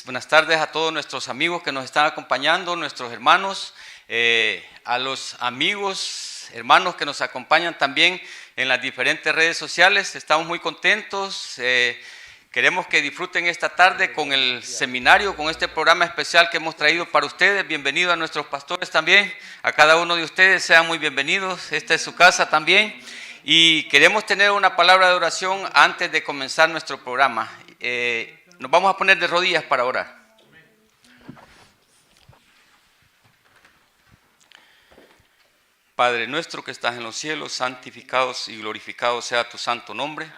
Buenas tardes a todos nuestros amigos que nos están acompañando, nuestros hermanos, a los amigos, hermanos que nos acompañan también en las diferentes redes sociales. Estamos muy contentos, queremos que disfruten esta tarde con el seminario, con este programa especial que hemos traído para ustedes. Bienvenidos a nuestros pastores también, a cada uno de ustedes, sean muy bienvenidos, esta es su casa también. Y queremos tener una palabra de oración antes de comenzar nuestro programa. Nos vamos a poner de rodillas para orar. Padre nuestro que estás en los cielos, santificado y glorificado sea tu santo nombre.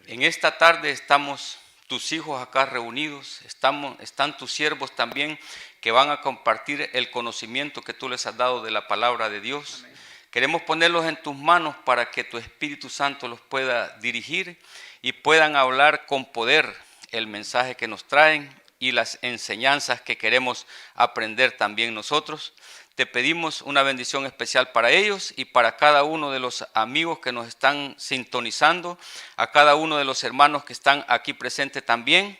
En esta tarde estamos tus hijos acá reunidos, están tus siervos también que van a compartir el conocimiento que tú les has dado de la palabra de Dios. Queremos ponerlos en tus manos para que tu Espíritu Santo los pueda dirigir y puedan hablar con poder el mensaje que nos traen y las enseñanzas que queremos aprender también nosotros. Te pedimos una bendición especial para ellos y para cada uno de los amigos que nos están sintonizando, a cada uno de los hermanos que están aquí presentes también.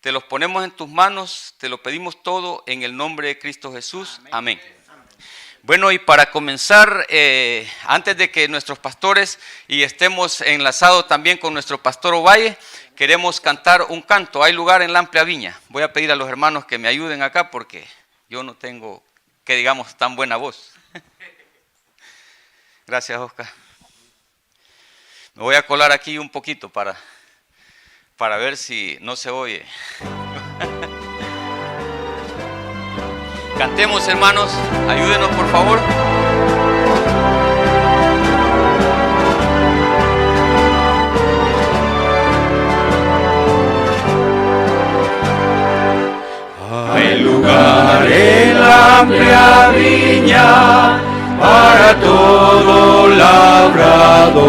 Te los ponemos en tus manos, te lo pedimos todo en el nombre de Cristo Jesús. Amén. Bueno, y para comenzar, antes de que nuestros pastores y estemos enlazados también con nuestro pastor Ovalle, queremos cantar un canto. Hay lugar en la amplia viña. Voy a pedir a los hermanos que me ayuden acá porque yo no tengo, que digamos, tan buena voz. Gracias, Oscar. Me voy a colar aquí un poquito para ver si no se oye. Cantemos, hermanos, ayúdenos por favor. Hay lugar en la amplia viña para todo labrador.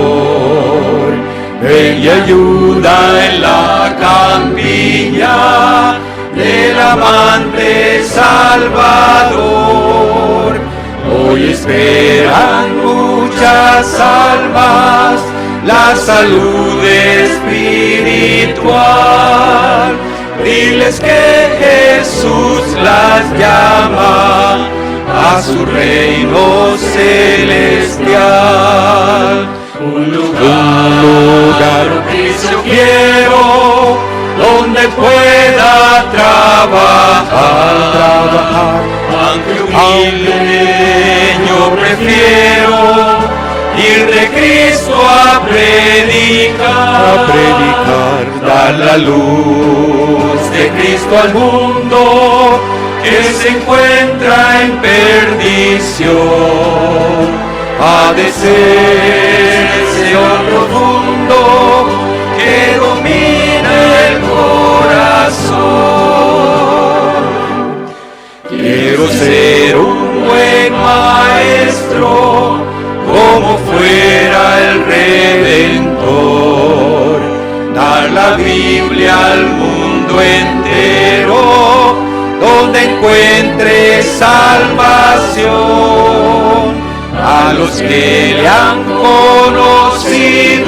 Ven y ayuda en la campiña del amante Salvador. Hoy esperan muchas almas la salud espiritual. Diles que Jesús las llama a su reino celestial. Un lugar propicio quiero, donde pueda trabajar, aunque humilde yo prefiero ir de Cristo a predicar, dar la luz de Cristo al mundo, que se encuentra en perdición. Ha de ser ese profundo que domina el corazón. Quiero ser un buen maestro, como fuera el Redentor, dar la Biblia al mundo entero, donde encuentre salvación. A los que le han conocido,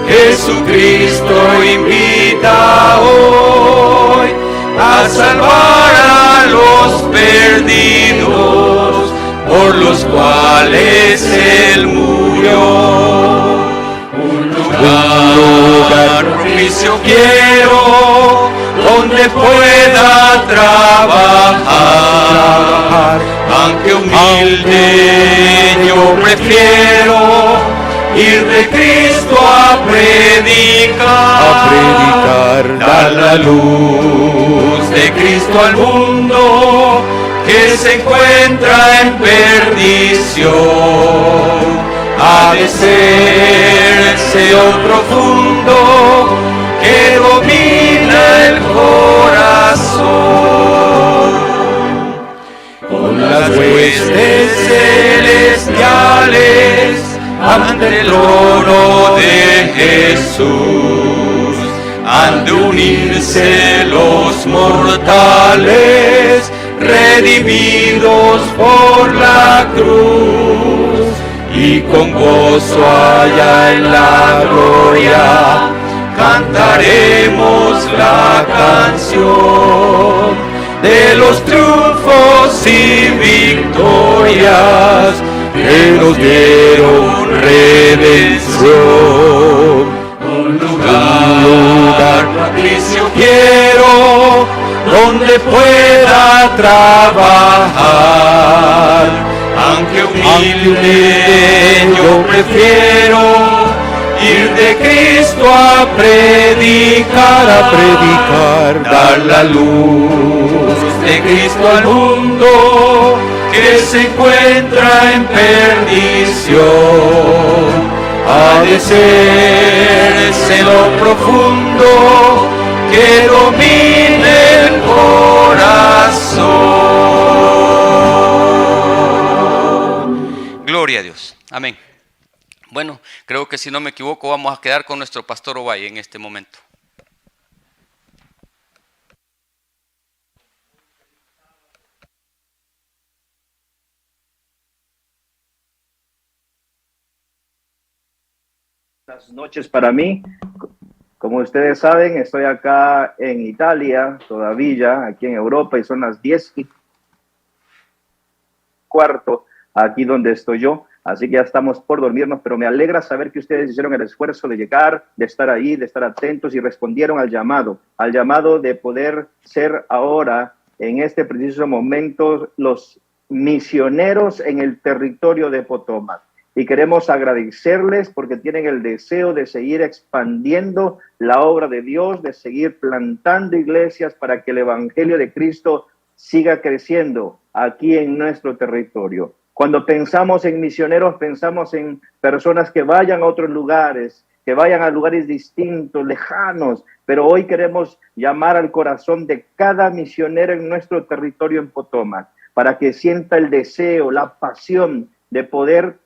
Jesucristo invita hoy a salvar a los perdidos, por los cuales Él murió. Un lugar propicio quiero, donde pueda trabajar, aunque humilde yo prefiero ir de Cristo a predicar, dar la luz de Cristo al mundo que se encuentra en perdición. Ha de ser Señor profundo que domina el corazón. Con las huestes celestiales ante el trono de Jesús, han de unirse los mortales, redimidos por la cruz, y con gozo allá en la gloria cantaremos la canción de los triunfos y victorias que nos dieron redención. Un lugar propicio quiero, donde pueda trabajar, aunque humilde yo prefiero ir de Cristo a predicar, dar la luz de Cristo al mundo que se encuentra en perdición. Ha de ser lo profundo que domine el corazón. Gloria a Dios. Amén. Bueno, creo que si no me equivoco vamos a quedar con nuestro pastor Ovalle en este momento. Buenas noches para mí. Como ustedes saben, estoy acá en Italia, todavía, aquí en Europa, y son las 10:15 aquí donde estoy yo. Así que ya estamos por dormirnos, pero me alegra saber que ustedes hicieron el esfuerzo de llegar, de estar ahí, de estar atentos y respondieron al llamado de poder ser ahora, en este preciso momento, los misioneros en el territorio de Potomac. Y queremos agradecerles porque tienen el deseo de seguir expandiendo la obra de Dios, de seguir plantando iglesias para que el Evangelio de Cristo siga creciendo aquí en nuestro territorio. Cuando pensamos en misioneros, pensamos en personas que vayan a otros lugares, que vayan a lugares distintos, lejanos, pero hoy queremos llamar al corazón de cada misionero en nuestro territorio en Potomac, para que sienta el deseo, la pasión de poder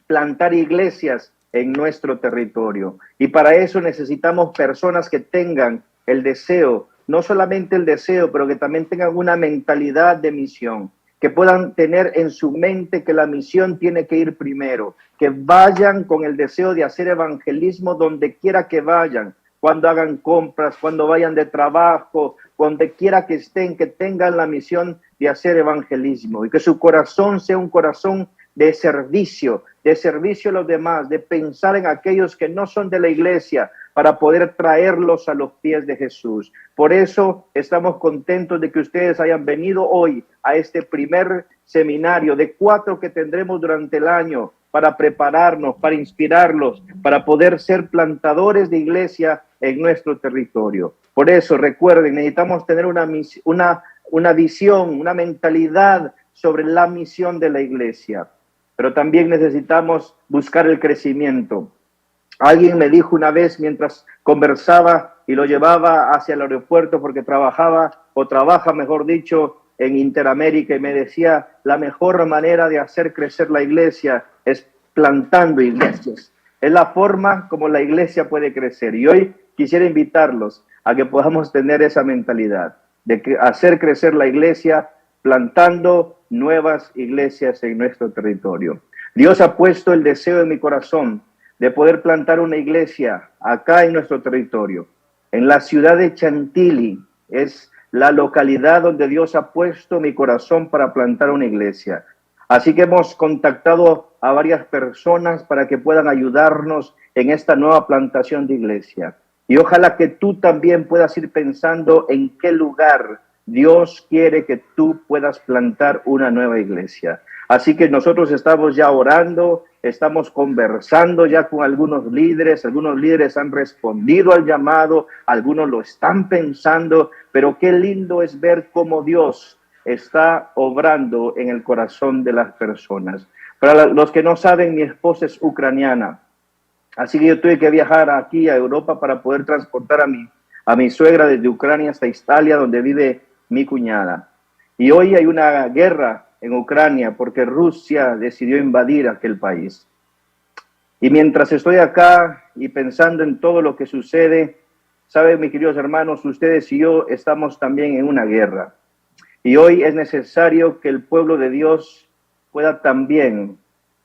plantar iglesias en nuestro territorio. Y para eso necesitamos personas que tengan el deseo, no solamente el deseo, pero que también tengan una mentalidad de misión, que puedan tener en su mente que la misión tiene que ir primero, que vayan con el deseo de hacer evangelismo donde quiera que vayan, cuando hagan compras, cuando vayan de trabajo, donde quiera que estén, que tengan la misión de hacer evangelismo y que su corazón sea un corazón de servicio a los demás, de pensar en aquellos que no son de la iglesia para poder traerlos a los pies de Jesús. Por eso estamos contentos de que ustedes hayan venido hoy a este primer seminario de 4 que tendremos durante el año para prepararnos, para inspirarlos, para poder ser plantadores de iglesia en nuestro territorio. Por eso, recuerden, necesitamos tener una una visión, una mentalidad sobre la misión de la iglesia. Pero también necesitamos buscar el crecimiento. Alguien me dijo una vez mientras conversaba y lo llevaba hacia el aeropuerto porque trabaja, mejor dicho, en Interamérica, y me decía, la mejor manera de hacer crecer la iglesia es plantando iglesias. Es la forma como la iglesia puede crecer. Y hoy quisiera invitarlos a que podamos tener esa mentalidad de hacer crecer la iglesia plantando nuevas iglesias en nuestro territorio. Dios ha puesto el deseo en mi corazón de poder plantar una iglesia acá en nuestro territorio. En la ciudad de Chantilly es la localidad donde Dios ha puesto mi corazón para plantar una iglesia. Así que hemos contactado a varias personas para que puedan ayudarnos en esta nueva plantación de iglesia. Y ojalá que tú también puedas ir pensando en qué lugar Dios quiere que tú puedas plantar una nueva iglesia. Así que nosotros estamos ya orando, estamos conversando ya con algunos líderes han respondido al llamado, algunos lo están pensando, pero qué lindo es ver cómo Dios está obrando en el corazón de las personas. Para los que no saben, mi esposa es ucraniana, así que yo tuve que viajar aquí a Europa para poder transportar a mi suegra desde Ucrania hasta Italia, donde vive mi cuñada. Y hoy hay una guerra en Ucrania porque Rusia decidió invadir aquel país. Y mientras estoy acá y pensando en todo lo que sucede, saben, mis queridos hermanos, ustedes y yo estamos también en una guerra. Y hoy es necesario que el pueblo de Dios pueda también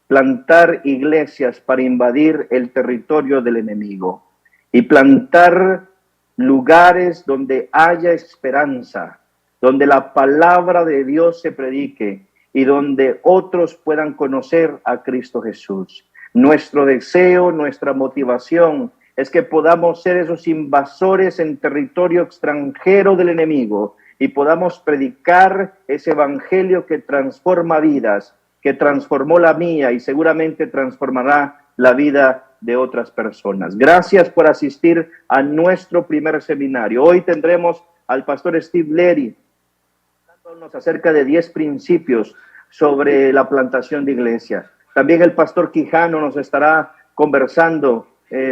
plantar iglesias para invadir el territorio del enemigo y plantar lugares donde haya esperanza, donde la palabra de Dios se predique y donde otros puedan conocer a Cristo Jesús. Nuestro deseo, nuestra motivación es que podamos ser esos invasores en territorio extranjero del enemigo y podamos predicar ese evangelio que transforma vidas, que transformó la mía y seguramente transformará la vida de otras personas. Gracias por asistir a nuestro primer seminario. Hoy tendremos al pastor Steve Leary hablándonos acerca de 10 principios sobre la plantación de iglesia. También el pastor Quijano nos estará conversando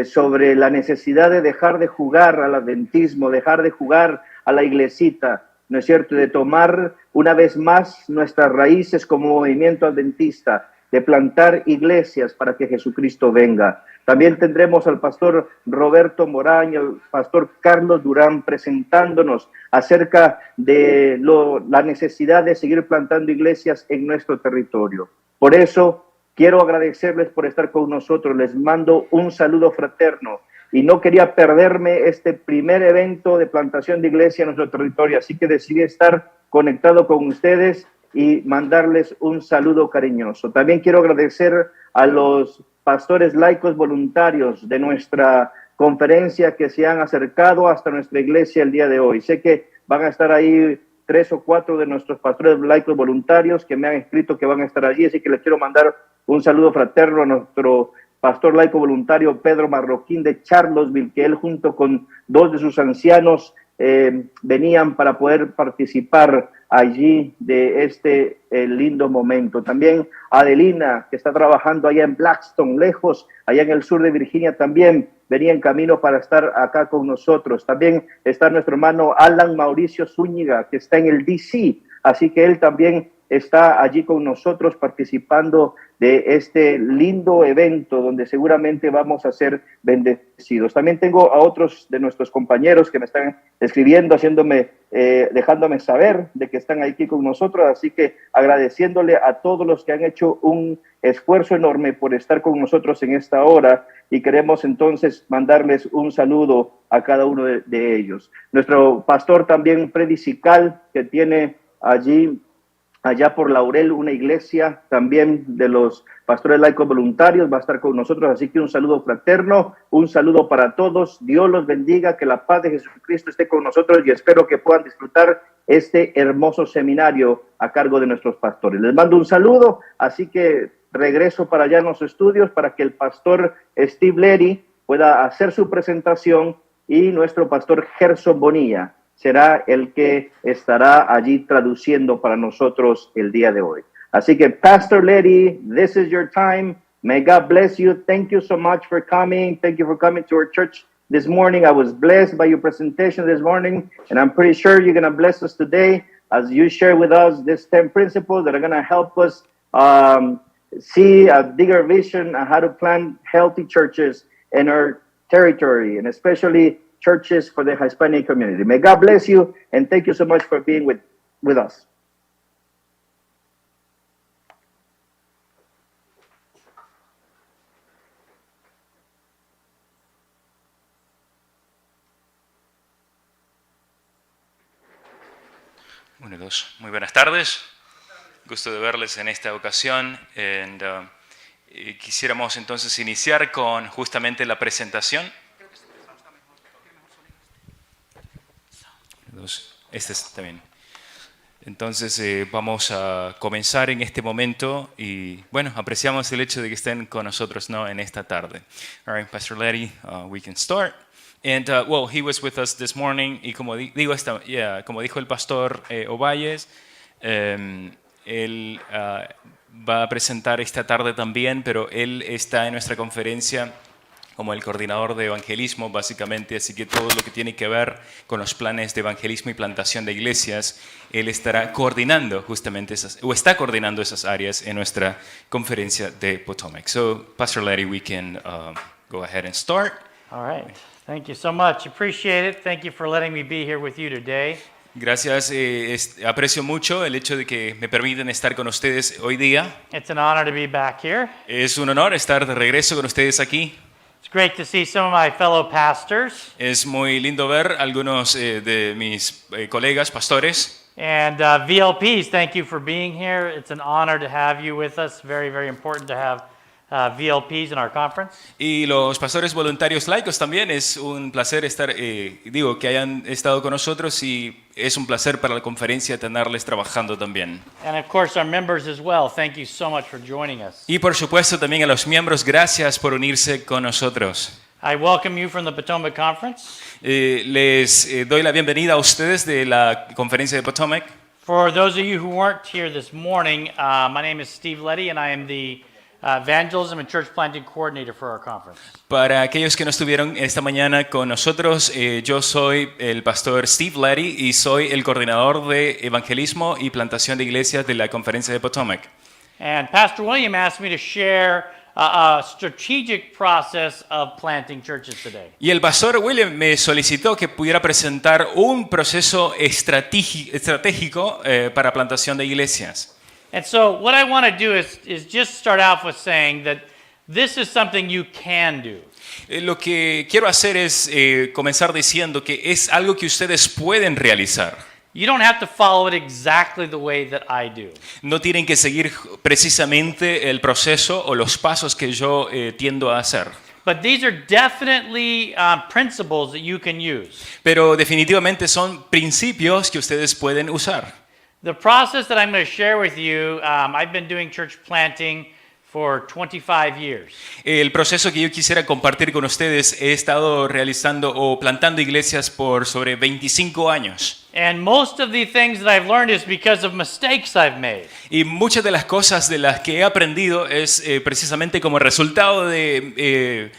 sobre la necesidad de dejar de jugar al adventismo, dejar de jugar a la iglesita, ¿no es cierto?, de tomar una vez más nuestras raíces como movimiento adventista, de plantar iglesias para que Jesucristo venga. También tendremos al pastor Roberto Morán y al pastor Carlos Durán presentándonos acerca de la necesidad de seguir plantando iglesias en nuestro territorio. Por eso quiero agradecerles por estar con nosotros. Les mando un saludo fraterno y no quería perderme este primer evento de plantación de iglesia en nuestro territorio, así que decidí estar conectado con ustedes y mandarles un saludo cariñoso. También quiero agradecer a los pastores laicos voluntarios de nuestra conferencia que se han acercado hasta nuestra iglesia el día de hoy. Sé que van a estar ahí 3 o 4 de nuestros pastores laicos voluntarios que me han escrito que van a estar allí, así que les quiero mandar un saludo fraterno a nuestro pastor laico voluntario Pedro Marroquín de Charlottesville, que él junto con 2 de sus ancianos venían para poder participar allí de este lindo momento. También Adelina, que está trabajando allá en Blackstone, lejos, allá en el sur de Virginia, también venía en camino para estar acá con nosotros. También está nuestro hermano Alan Mauricio Zúñiga, que está en el DC, así que él también está allí con nosotros participando de este lindo evento donde seguramente vamos a ser bendecidos. También tengo a otros de nuestros compañeros que me están escribiendo, dejándome saber de que están aquí con nosotros, así que agradeciéndole a todos los que han hecho un esfuerzo enorme por estar con nosotros en esta hora, y queremos entonces mandarles un saludo a cada uno de ellos. Nuestro pastor también predicical que tiene allá por Laurel, una iglesia también de los pastores laicos voluntarios, va a estar con nosotros, así que un saludo fraterno, un saludo para todos, Dios los bendiga, que la paz de Jesucristo esté con nosotros y espero que puedan disfrutar este hermoso seminario a cargo de nuestros pastores. Les mando un saludo, así que regreso para allá en los estudios para que el pastor Steve Leary pueda hacer su presentación y nuestro pastor Gerson Bonilla será el que estará allí traduciendo para nosotros el día de hoy. Así que, Pastor Letty, this is your time. May God bless you. Thank you so much for coming. Thank you for coming to our church this morning. I was blessed by your presentation this morning, and I'm pretty sure you're going to bless us today as you share with us these 10 principles that are going to help us see a bigger vision on how to plant healthy churches in our territory, and especially churches for the Hispanic community. May God bless you, and thank you so much for being with us. Uno, dos. Muy buenas tardes. Gusto de verles en esta ocasión. Quisiéramos entonces iniciar con justamente la presentación. Este está bien. Entonces vamos a comenzar en este momento y bueno, apreciamos el hecho de que estén con nosotros, ¿no?, en esta tarde. All right, Pastor Letty, we can start. And well, he was with us this morning y como dijo el pastor Ovalles, él va a presentar esta tarde también, pero él está en nuestra conferencia como el coordinador de evangelismo, básicamente, así que todo lo que tiene que ver con los planes de evangelismo y plantación de iglesias, él estará coordinando justamente está coordinando esas áreas en nuestra conferencia de Potomac. So, Pastor Letty, we can go ahead and start. All right. Thank you so much. Appreciate it. Thank you for letting me be here with you today. Gracias, aprecio mucho el hecho de que me permiten estar con ustedes hoy día. It's an honor to be back here. Es un honor estar de regreso con ustedes aquí. It's great to see some of my fellow pastors. Es muy lindo ver algunos de mis colegas pastores. And VLPs, thank you for being here. It's an honor to have you with us. Very, very important to have VLPs in our conference. Y los pastores voluntarios laicos también, es un placer estar, que hayan estado con nosotros y es un placer para la conferencia tenerles trabajando también. And of course our members as well. Thank you so much for joining us. Y por supuesto también a los miembros, gracias por unirse con nosotros. I welcome you from the Potomac Conference. Les doy la bienvenida a ustedes de la conferencia de Potomac. For those of you who weren't here this morning, my name is Steve Letty and I am the Evangelism and Church Planting Coordinator for our conference. Para aquellos que no estuvieron esta mañana con nosotros, yo soy el pastor Steve Letty y soy el coordinador de evangelismo y plantación de iglesias de la conferencia de Potomac. And Pastor William asked me to share a strategic process of planting churches today. Y el pastor William me solicitó que pudiera presentar un proceso estratégico para plantación de iglesias. And so what I want to do is just start off with saying that this is something you can do. Lo que quiero hacer es comenzar diciendo que es algo que ustedes pueden realizar. You don't have to follow it exactly the way that I do. No tienen que seguir precisamente el proceso o los pasos que yo tiendo a hacer. But these are definitely principles that you can use. Pero definitivamente son principios que ustedes pueden usar. The process that I'm going to share with you, I've been doing church planting for 25 years. El proceso que yo quisiera compartir con ustedes, he estado realizando o plantando iglesias por sobre 25 años. And most of the things that I've learned is because of mistakes I've made. Y muchas de las cosas de las que he aprendido es precisamente como resultado de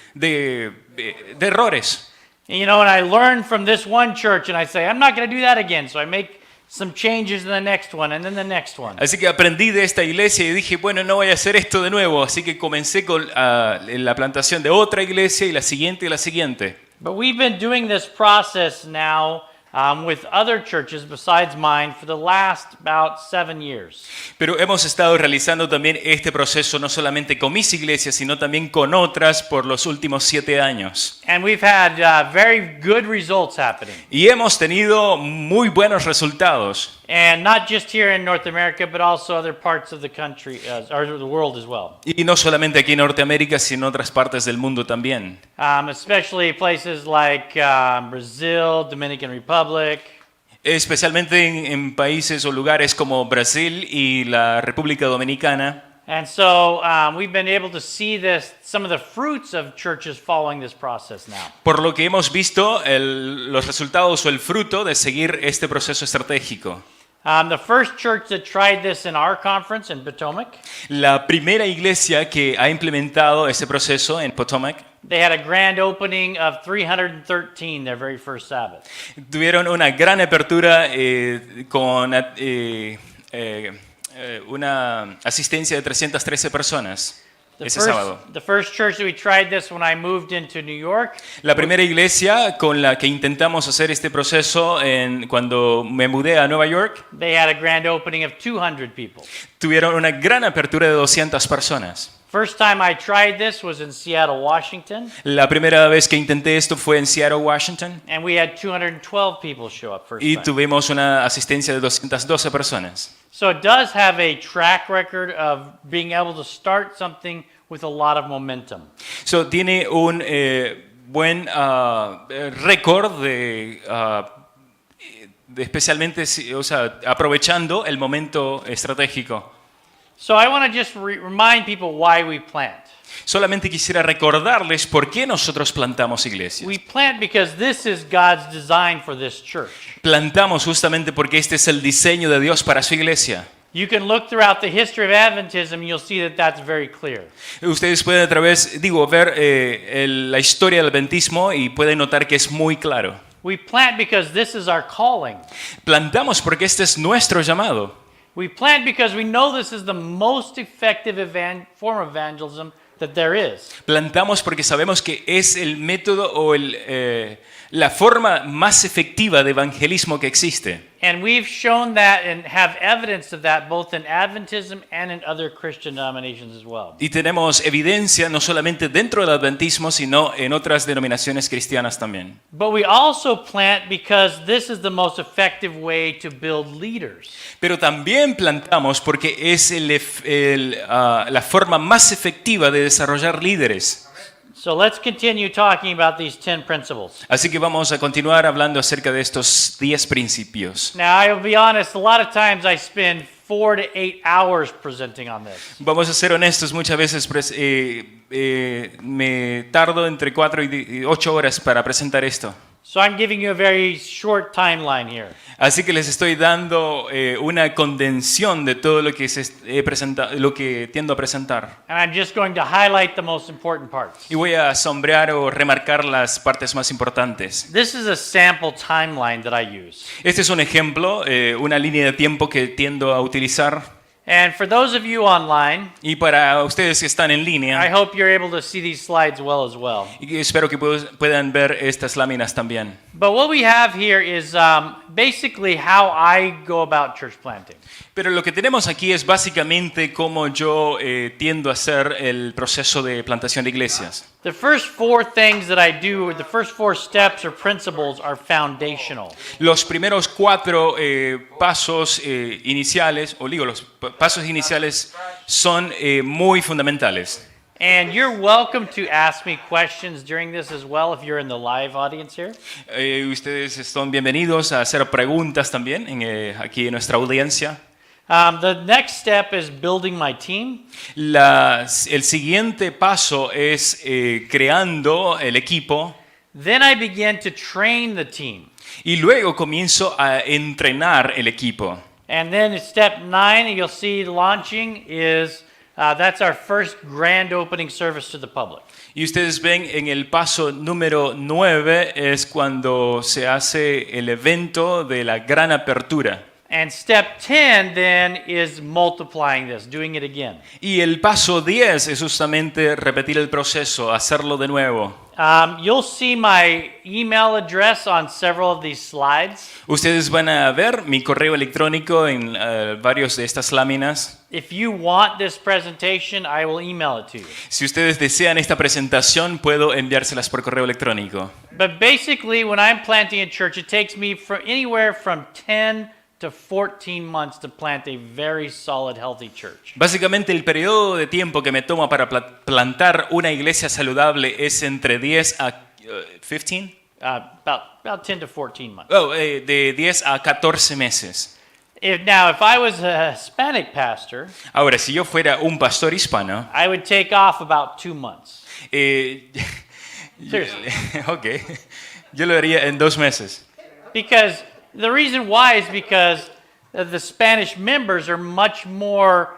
errores. You know, and I learned from this one church and I say, I'm not going to do that again. So I make some changes in the next one and then the next one. Así que aprendí de esta iglesia y dije, bueno, no voy a hacer esto de nuevo. Así que comencé con la plantación de otra iglesia y la siguiente y la siguiente. But we've been doing this process now with other churches besides mine for the last about 7 years. Pero hemos estado realizando también este proceso no solamente con mis iglesias, sino también con otras por los últimos 7 años. And we've had very good results happening. Y hemos tenido muy buenos resultados. And not just here in North America, but also other parts of the country, or the world as well. Y no solamente aquí en Norteamérica, sino en otras partes del mundo también. Especially places like Brazil, Dominican Republic. Especialmente en países o lugares como Brasil y la República Dominicana. And so we've been able to see some of the fruits of churches following this process now. Por lo que hemos visto los resultados o el fruto de seguir este proceso estratégico. The first church that tried this in our conference in Potomac, La primera iglesia que ha implementado este proceso en Potomac they had a grand opening of 313 their very first Sabbath. tuvieron una gran apertura con una asistencia de 313 personas ese sábado. The first church that we tried this when I moved into New York, La primera iglesia con la que intentamos hacer este proceso cuando me mudé a Nueva York, they had a grand opening of 200 people. tuvieron una gran apertura de 200 personas. First time I tried this was in Seattle, Washington, La primera vez que intenté esto fue en Seattle, Washington, and we had 212 people show up first y time. tuvimos una asistencia de 212 personas. So it does have a track record of being able to start something with a lot of momentum. So, tiene un buen récord de especialmente, o sea, aprovechando el momento estratégico. So I want to just remind people why we plant. Solamente quisiera recordarles por qué nosotros plantamos iglesias. We plant because this is God's design for this church. Plantamos justamente porque este es el diseño de Dios para su iglesia. You can look throughout the history of Adventism and you'll see that that's very clear. Ustedes pueden ver la historia del adventismo y pueden notar que es muy claro. We plant because this is our calling. Plantamos porque este es nuestro llamado. We plant because we know this is the most effective form of evangelism that there is. Plantamos porque sabemos que es el método o la forma más efectiva de evangelismo que existe. And we've shown that and have evidence of that both in Adventism and in other Christian denominations as well. Y tenemos evidencia no solamente dentro del adventismo, sino en otras denominaciones cristianas también. But we also plant because this is the most effective way to build leaders. Pero también plantamos porque es la forma más efectiva de desarrollar líderes. So let's continue talking about these 10 principles. Así que vamos a continuar hablando acerca de estos 10 principios. Now, I will be honest, a lot of times I spend 4 to 8 hours presenting on this. Vamos a ser honestos, muchas veces me tardo entre 4 y 8 horas para presentar esto. So I'm giving you a very short timeline here. Así que les estoy dando una condensación de todo lo que lo que tiendo a presentar. And I'm just going to highlight the most important parts. Y voy a sombrear o remarcar las partes más importantes. This is a sample timeline that I use. Este es un ejemplo, una línea de tiempo que tiendo a utilizar. And for those of you online, Y para ustedes que están en I línea, hope you're able to see these slides well as well. y espero que puedan ver estas láminas también. But what we have here is basically how I go about church planting. Pero lo que tenemos aquí es básicamente cómo yo tiendo a hacer el proceso de plantación de iglesias. The first 4 things that I do, the first 4 steps or principles are foundational. Los primeros 4 pasos iniciales, los pasos iniciales son muy fundamentales. And you're welcome to ask me questions during this as well if you're in the live audience here. Ustedes están bienvenidos a hacer preguntas también aquí en nuestra audiencia. The next step is building my team. El siguiente paso es creando el equipo. Then I begin to train the team. Y luego comienzo a entrenar el equipo. And then step 9, you'll see launching is that's our first grand opening service to the public. Y ustedes ven en el paso número 9 es cuando se hace el evento de la gran apertura. And step 10 then is multiplying this, doing it again. Y el paso 10 es justamente repetir el proceso, hacerlo de nuevo. You'll see my email address on several of these slides. Ustedes van a ver mi correo electrónico en varios de estas láminas. If you want this presentation, I will email it to you. Si ustedes desean esta presentación, puedo enviárselas por correo electrónico. But basically, when I'm planting a church, it takes me anywhere from 10 to 14 months to plant a very solid, healthy church. Básicamente el periodo de tiempo que me toma para plantar una iglesia saludable es entre 10 a 15. About 10 to 14 months. De 10 a 14 meses. If I was a Hispanic pastor, Ahora, si yo fuera un pastor hispano, I would take off about 2 months. Seriously. Ok, yo lo haría en 2 meses. Because the reason why is because the Spanish members are much more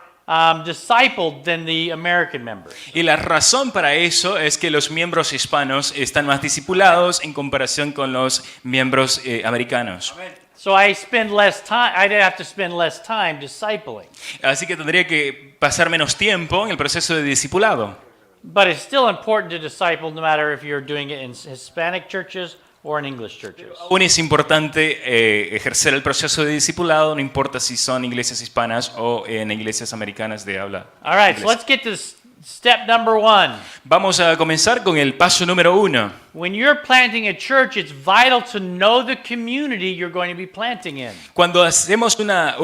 discipled than the American members. Y la razón para eso es que los miembros hispanos están más discipulados en comparación con los miembros americanos. So I'd have to spend less time discipling. Así que tendría que pasar menos tiempo en el proceso de discipulado. But it's still important to disciple no matter if you're doing it in Hispanic churches or in English churches. Aún es importante ejercer el proceso de discipulado, no importa si son iglesias hispanas o en iglesias americanas de habla All right, so inglesa. let's get to step number 1. Vamos a comenzar con el paso número 1. When you're planting a church, it's vital to know the community you're going to be planting in. Cuando hacemos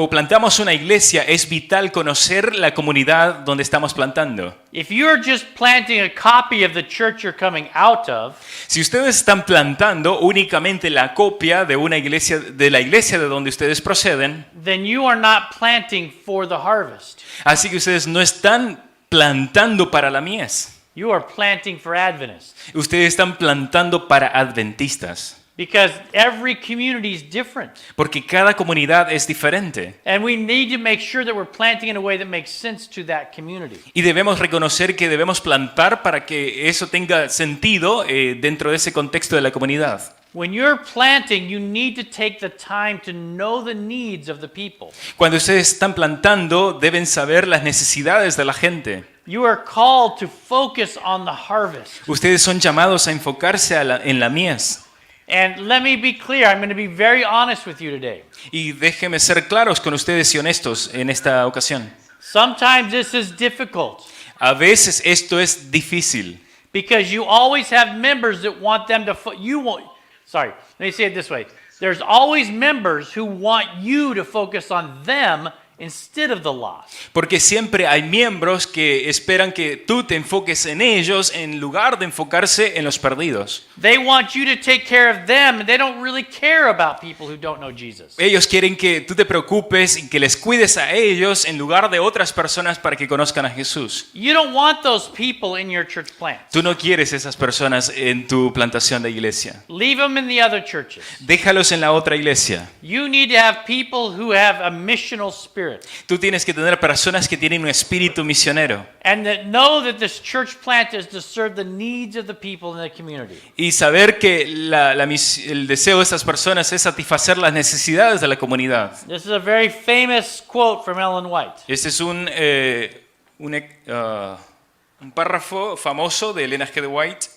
plantamos una iglesia, es vital conocer la comunidad donde estamos plantando. If you're just planting a copy of the church you're coming out of, Si ustedes están plantando únicamente la copia de una iglesia, de la iglesia de donde ustedes proceden, then you are not planting for the harvest. así que ustedes no están plantando para la mies. You are planting for Adventists. Ustedes están plantando para adventistas. Because every community is different. Porque cada comunidad es diferente. And we need to make sure that we're planting in a way that makes sense to that community. Y debemos reconocer que debemos plantar para que eso tenga sentido dentro de ese contexto de la comunidad. When you're planting, you need to take the time to know the needs of the people. Cuando ustedes están plantando, deben saber las necesidades de la gente. You are called to focus on the harvest. Ustedes son llamados a enfocarse en la mies. And let me be clear, I'm going to be very honest with you today. Y déjenme ser claros con ustedes y honestos en esta ocasión. Sometimes this is difficult A veces esto es difícil. because you always have members that want them to let me say it this way. There's always members who want you to focus on them instead of the lost. Porque siempre hay miembros que esperan que tú te enfoques en ellos en lugar de enfocarse en los perdidos. They want you to take care of them, and they don't really care about people who don't know Jesus. Ellos quieren que tú te preocupes y que les cuides a ellos en lugar de otras personas para que conozcan a Jesús. You don't want those people in your church plant. Tú no quieres esas personas en tu plantación de iglesia. Leave them in the other churches. Déjalos en la otra iglesia. You need to have people who have a missional spirit Tú tienes que tener personas que tienen un espíritu misionero and that know that this church plant is to serve the needs of the people in the community. y saber que el deseo de estas personas es satisfacer las necesidades de la comunidad. This is a very famous quote from Ellen White. Este es un párrafo famoso de Elena G. de White.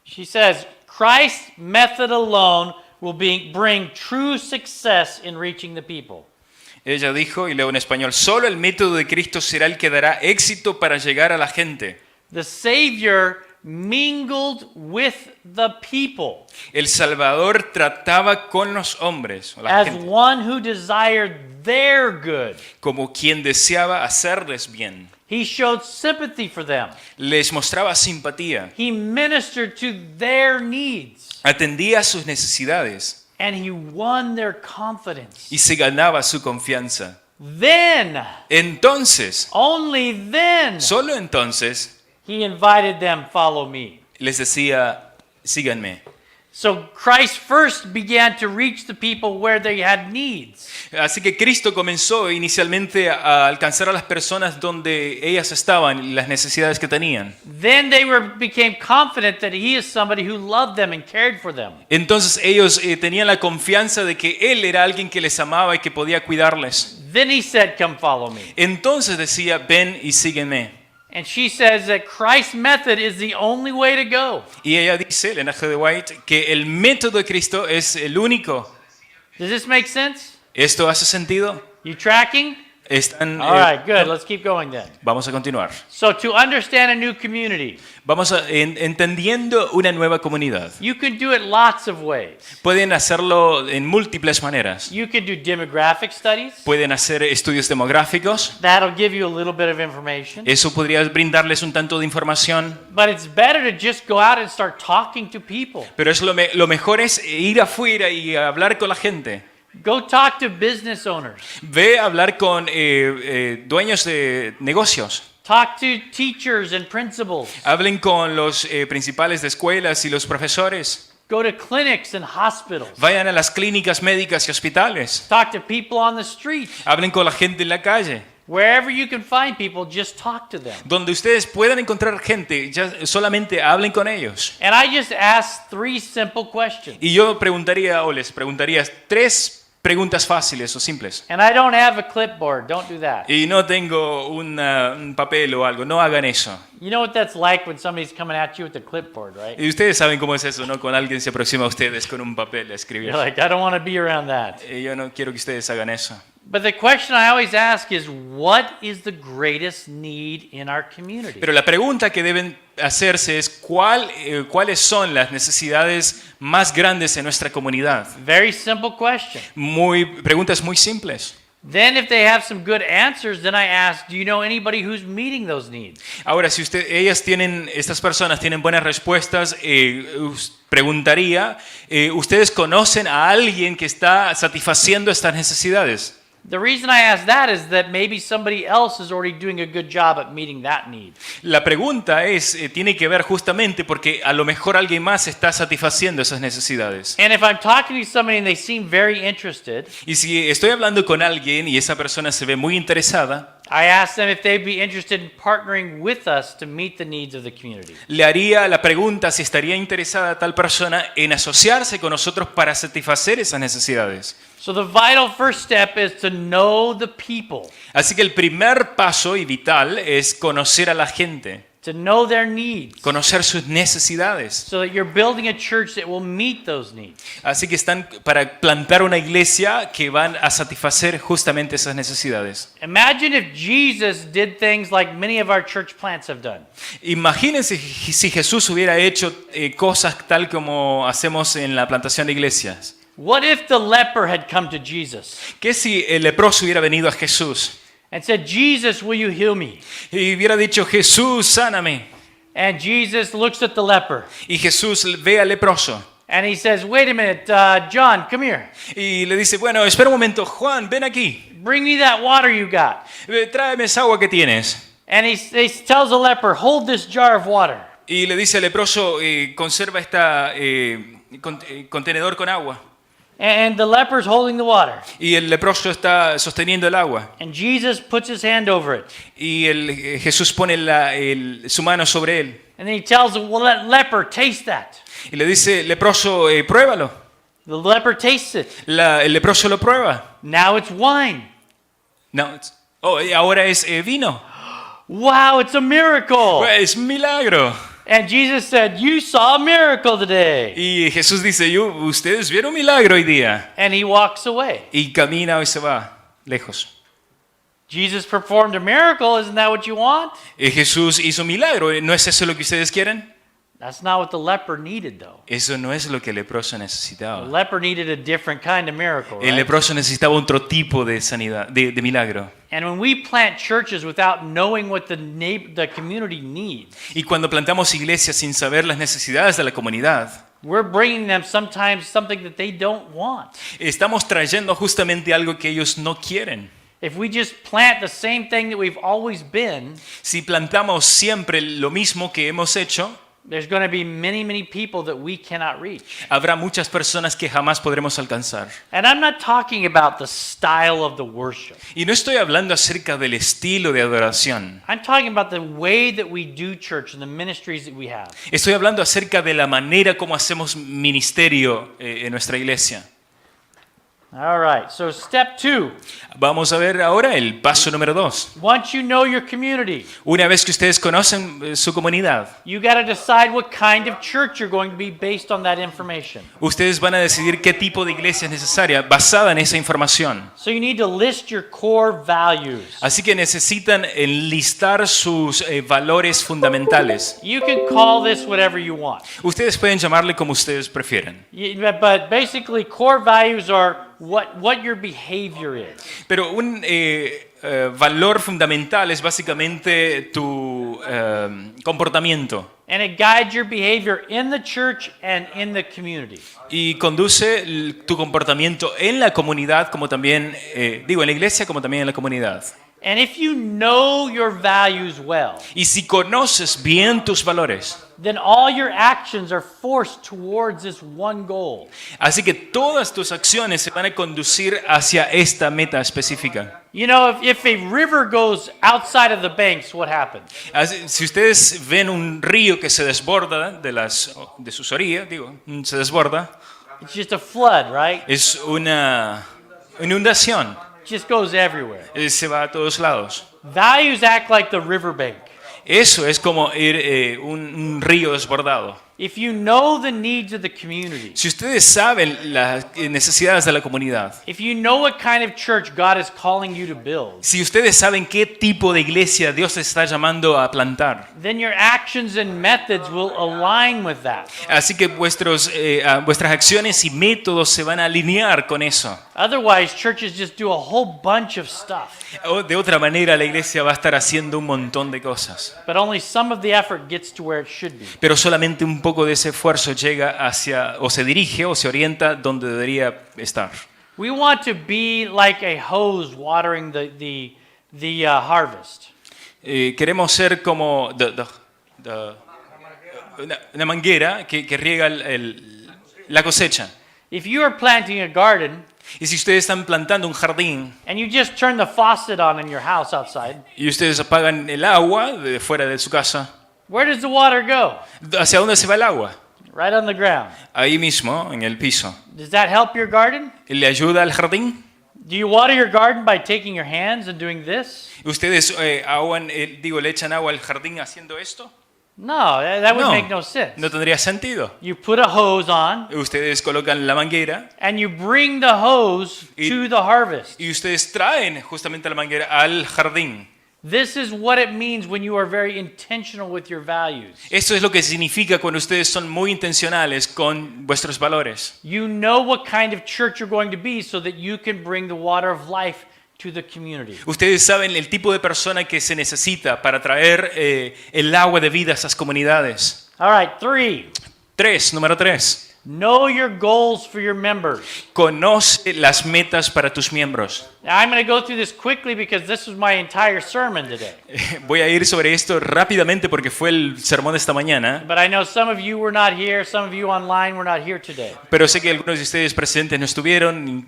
She says, Christ's method alone will bring true success in reaching the people. Ella dijo, y leo en español, solo el método de Cristo será el que dará éxito para llegar a la gente. The Savior mingled with the people El Salvador trataba con los hombres, o la as gente, one who desired their good. como quien deseaba hacerles bien. He showed sympathy for them. Les mostraba simpatía, He ministered to their needs. atendía sus necesidades And he won their confidence. y se ganaba su confianza. Then, Entonces, only then, solo entonces, he invited them, follow me. les decía, síganme. So Christ first began to reach the people where they had needs. Así que Cristo comenzó inicialmente a alcanzar a las personas donde ellas estaban y las necesidades que tenían. Then they became confident that he is somebody who loved them and cared for them. Entonces ellos tenían la confianza de que Él era alguien que les amaba y que podía cuidarles. Then he said, come follow me. Entonces decía, ven y sígueme. And she says that Christ's method is the only way to go. Y ella dice, Elena G. de White, que el método de Cristo es el único. Does this make sense? ¿Esto hace sentido? You tracking? Están, All right, good. Let's keep going then. Vamos a continuar. So to understand a new community, Vamos entendiendo una nueva comunidad. you can do it lots of ways. Pueden hacerlo en múltiples maneras. You can do demographic studies. Pueden hacer estudios demográficos. That'll give you a little bit of information. Eso podría brindarles un tanto de información. But it's better to just go out and start talking to people. Pero lo mejor es ir afuera y hablar con la gente. Go talk to business owners. Ve a hablar con dueños de negocios. Talk to teachers and principals. Hablen con los principales de escuelas y los profesores. Go to clinics and hospitals. Vayan a las clínicas médicas y hospitales. Talk to people on the street. Hablen con la gente en la calle. Wherever you can find people, just talk to them. Donde ustedes puedan encontrar gente, ya solamente hablen con ellos. And I just asked 3 simple questions. Y yo preguntaría o les preguntaría 3 preguntas fáciles o simples. And I don't have a clipboard. Don't do that. Y no tengo un papel o algo, no hagan eso. You know what that's like when somebody's coming at you with a clipboard, right? Y ustedes saben cómo es eso, ¿no? Cuando alguien se aproxima a ustedes con un papel a escribir. You're like, I don't want to be around that. Y yo no quiero que ustedes hagan eso. But the question I always ask is, what is the greatest need in our community? Pero la pregunta que deben hacerse es cuáles son las necesidades más grandes en nuestra comunidad. Very simple question. Preguntas muy simples. Then if they have some good answers, then I ask, do you know anybody who's meeting those needs? Ahora, si estas personas tienen buenas respuestas, preguntaría, ¿ustedes conocen a alguien que está satisfaciendo estas necesidades? The reason I ask that is that maybe somebody else is already doing a good job at meeting that need. La pregunta tiene que ver justamente porque a lo mejor alguien más está satisfaciendo esas necesidades. And if I'm talking to somebody and they seem very interested, Y si estoy hablando con alguien y esa persona se ve muy interesada, I ask them if they'd be interested in partnering with us to meet the needs of the community. le haría la pregunta si estaría interesada tal persona en asociarse con nosotros para satisfacer esas necesidades. So the vital first step is to know the people, Así que el primer paso y vital es conocer a la gente, to know their needs, conocer sus necesidades. so that you're building a church that will meet those needs. Así que están para plantar una iglesia que van a satisfacer justamente esas necesidades. Imagine if Jesus did things like many of our church plants have done. Imagínense si Jesús hubiera hecho cosas tal como hacemos en la plantación de iglesias. What if the leper had come to Jesus ¿Qué si el leproso hubiera venido a Jesús and said, Jesus, will you heal me? y hubiera dicho, Jesús, sáname? And Jesus looks at the leper Y Jesús ve al leproso and he says, wait a minute, John, come here. y le dice, bueno, espera un momento, Juan, ven aquí. Bring me that water you got. Tráeme esa agua que tienes. And he tells the leper, hold this jar of water. Y le dice al leproso, conserva contenedor con agua. And the leper's holding the water. Y el leproso está sosteniendo el agua. And Jesus puts his hand over it. Y Jesús pone su mano sobre él. And then he tells him, well, let leper taste that. Y le dice, leproso, pruébalo. The leper tastes it. El leproso lo prueba. Now it's wine. No, y ahora es vino. Wow, it's a miracle. Es milagro. And Jesus said, you saw a miracle today. Y Jesús dice, ustedes vieron un milagro hoy día. And he walks away. Y camina y se va lejos. Jesus performed a miracle. Isn't that what you want? Jesús hizo un milagro. ¿No es eso lo que ustedes quieren? That's not what the leper needed, though. Eso no es lo que el leproso The necesitaba. leper needed a different kind of miracle, El right? leproso necesitaba otro tipo de sanidad, de milagro. And when we plant churches without knowing what the community needs, Y cuando plantamos iglesias sin saber las necesidades de la comunidad, we're bringing them sometimes something that they don't want. estamos trayendo justamente algo que ellos no quieren. If we just plant the same thing that we've always been, Si plantamos siempre lo mismo que hemos hecho, there's going to be many, many people that we cannot reach. habrá muchas personas que jamás podremos alcanzar. And I'm not talking about the style of the worship. Y no estoy hablando acerca del estilo de adoración. I'm talking about the way that we do church and the ministries that we have. Estoy hablando acerca de la manera como hacemos ministerio en nuestra iglesia. All right, so step 2. Vamos a ver ahora el paso número 2. Once you know your community, Una vez que ustedes conocen su comunidad, you got to decide what kind of church you're going to be based on that information. ustedes van a decidir qué tipo de iglesia es necesaria basada en esa información. So you need to list your core values. Así que necesitan enlistar sus valores fundamentales. You can call this whatever you want. Ustedes pueden llamarle como ustedes prefieran. But basically, core values are what your behavior is. Pero un valor fundamental es básicamente tu tu comportamiento. And it guides your behavior in the church and in the community. Y conduce tu comportamiento en la comunidad, como también, en la iglesia, como también en la comunidad. And if you know your values well, Y si conoces bien tus valores, then all your actions are forced towards this one goal. así que todas tus acciones se van a conducir hacia esta meta específica. You know, if a river goes outside of the banks, what happens? Si ustedes ven un río que se desborda de sus orillas, se desborda, It's just a flood, right? es una inundación. It just goes everywhere. Se va a todos lados. Values act like the riverbank. Eso es como ir un río desbordado. If you know the needs of the community, Si ustedes saben las necesidades de la comunidad, if you know what kind of church God is calling you to build, si ustedes saben qué tipo de iglesia Dios les está llamando a plantar, then your actions and methods will align with that. así que vuestras acciones y métodos se van a alinear con eso. Otherwise, churches just do a whole bunch of stuff, O de otra manera, la iglesia va a estar haciendo un montón de cosas, but only some of the effort gets to where it should be. pero solamente un poco de ese esfuerzo llega hacia, o se dirige o se orienta donde debería estar. We want to be like a hose watering the harvest. Queremos ser como una manguera que riega la cosecha. If you are planting a garden Y si ustedes están plantando un jardín and you just turn the faucet on in your house outside, y ustedes apagan el agua de fuera de su casa, where does the water go? ¿hacia dónde se va el agua? Right on the ground. Ahí mismo, en el piso. Does that help your garden? ¿Le ayuda al jardín? Do you water your garden by taking your hands and doing this? ¿Ustedes le echan agua al jardín haciendo esto? No, that would make no sense. No tendría sentido. You put a hose on Ustedes colocan la manguera and you bring the hose to the harvest. y ustedes traen justamente la manguera al jardín. This is what it means when you are very intentional with your values. Esto es lo que significa cuando ustedes son muy intencionales con vuestros valores. You know what kind of church you're going to be so that you can bring the water of life to the community. Ustedes saben el tipo de persona que se necesita para traer el agua de vida a esas comunidades. All right, 3. Número 3. Know your goals for your members. Conoce las metas para tus miembros. Now, I'm going to go through this quickly because this was my entire sermon today. Voy a ir sobre esto rápidamente porque fue el sermón de esta mañana, But I know some of you were not here, some of you online were not here today. pero sé que algunos de ustedes presentes no estuvieron,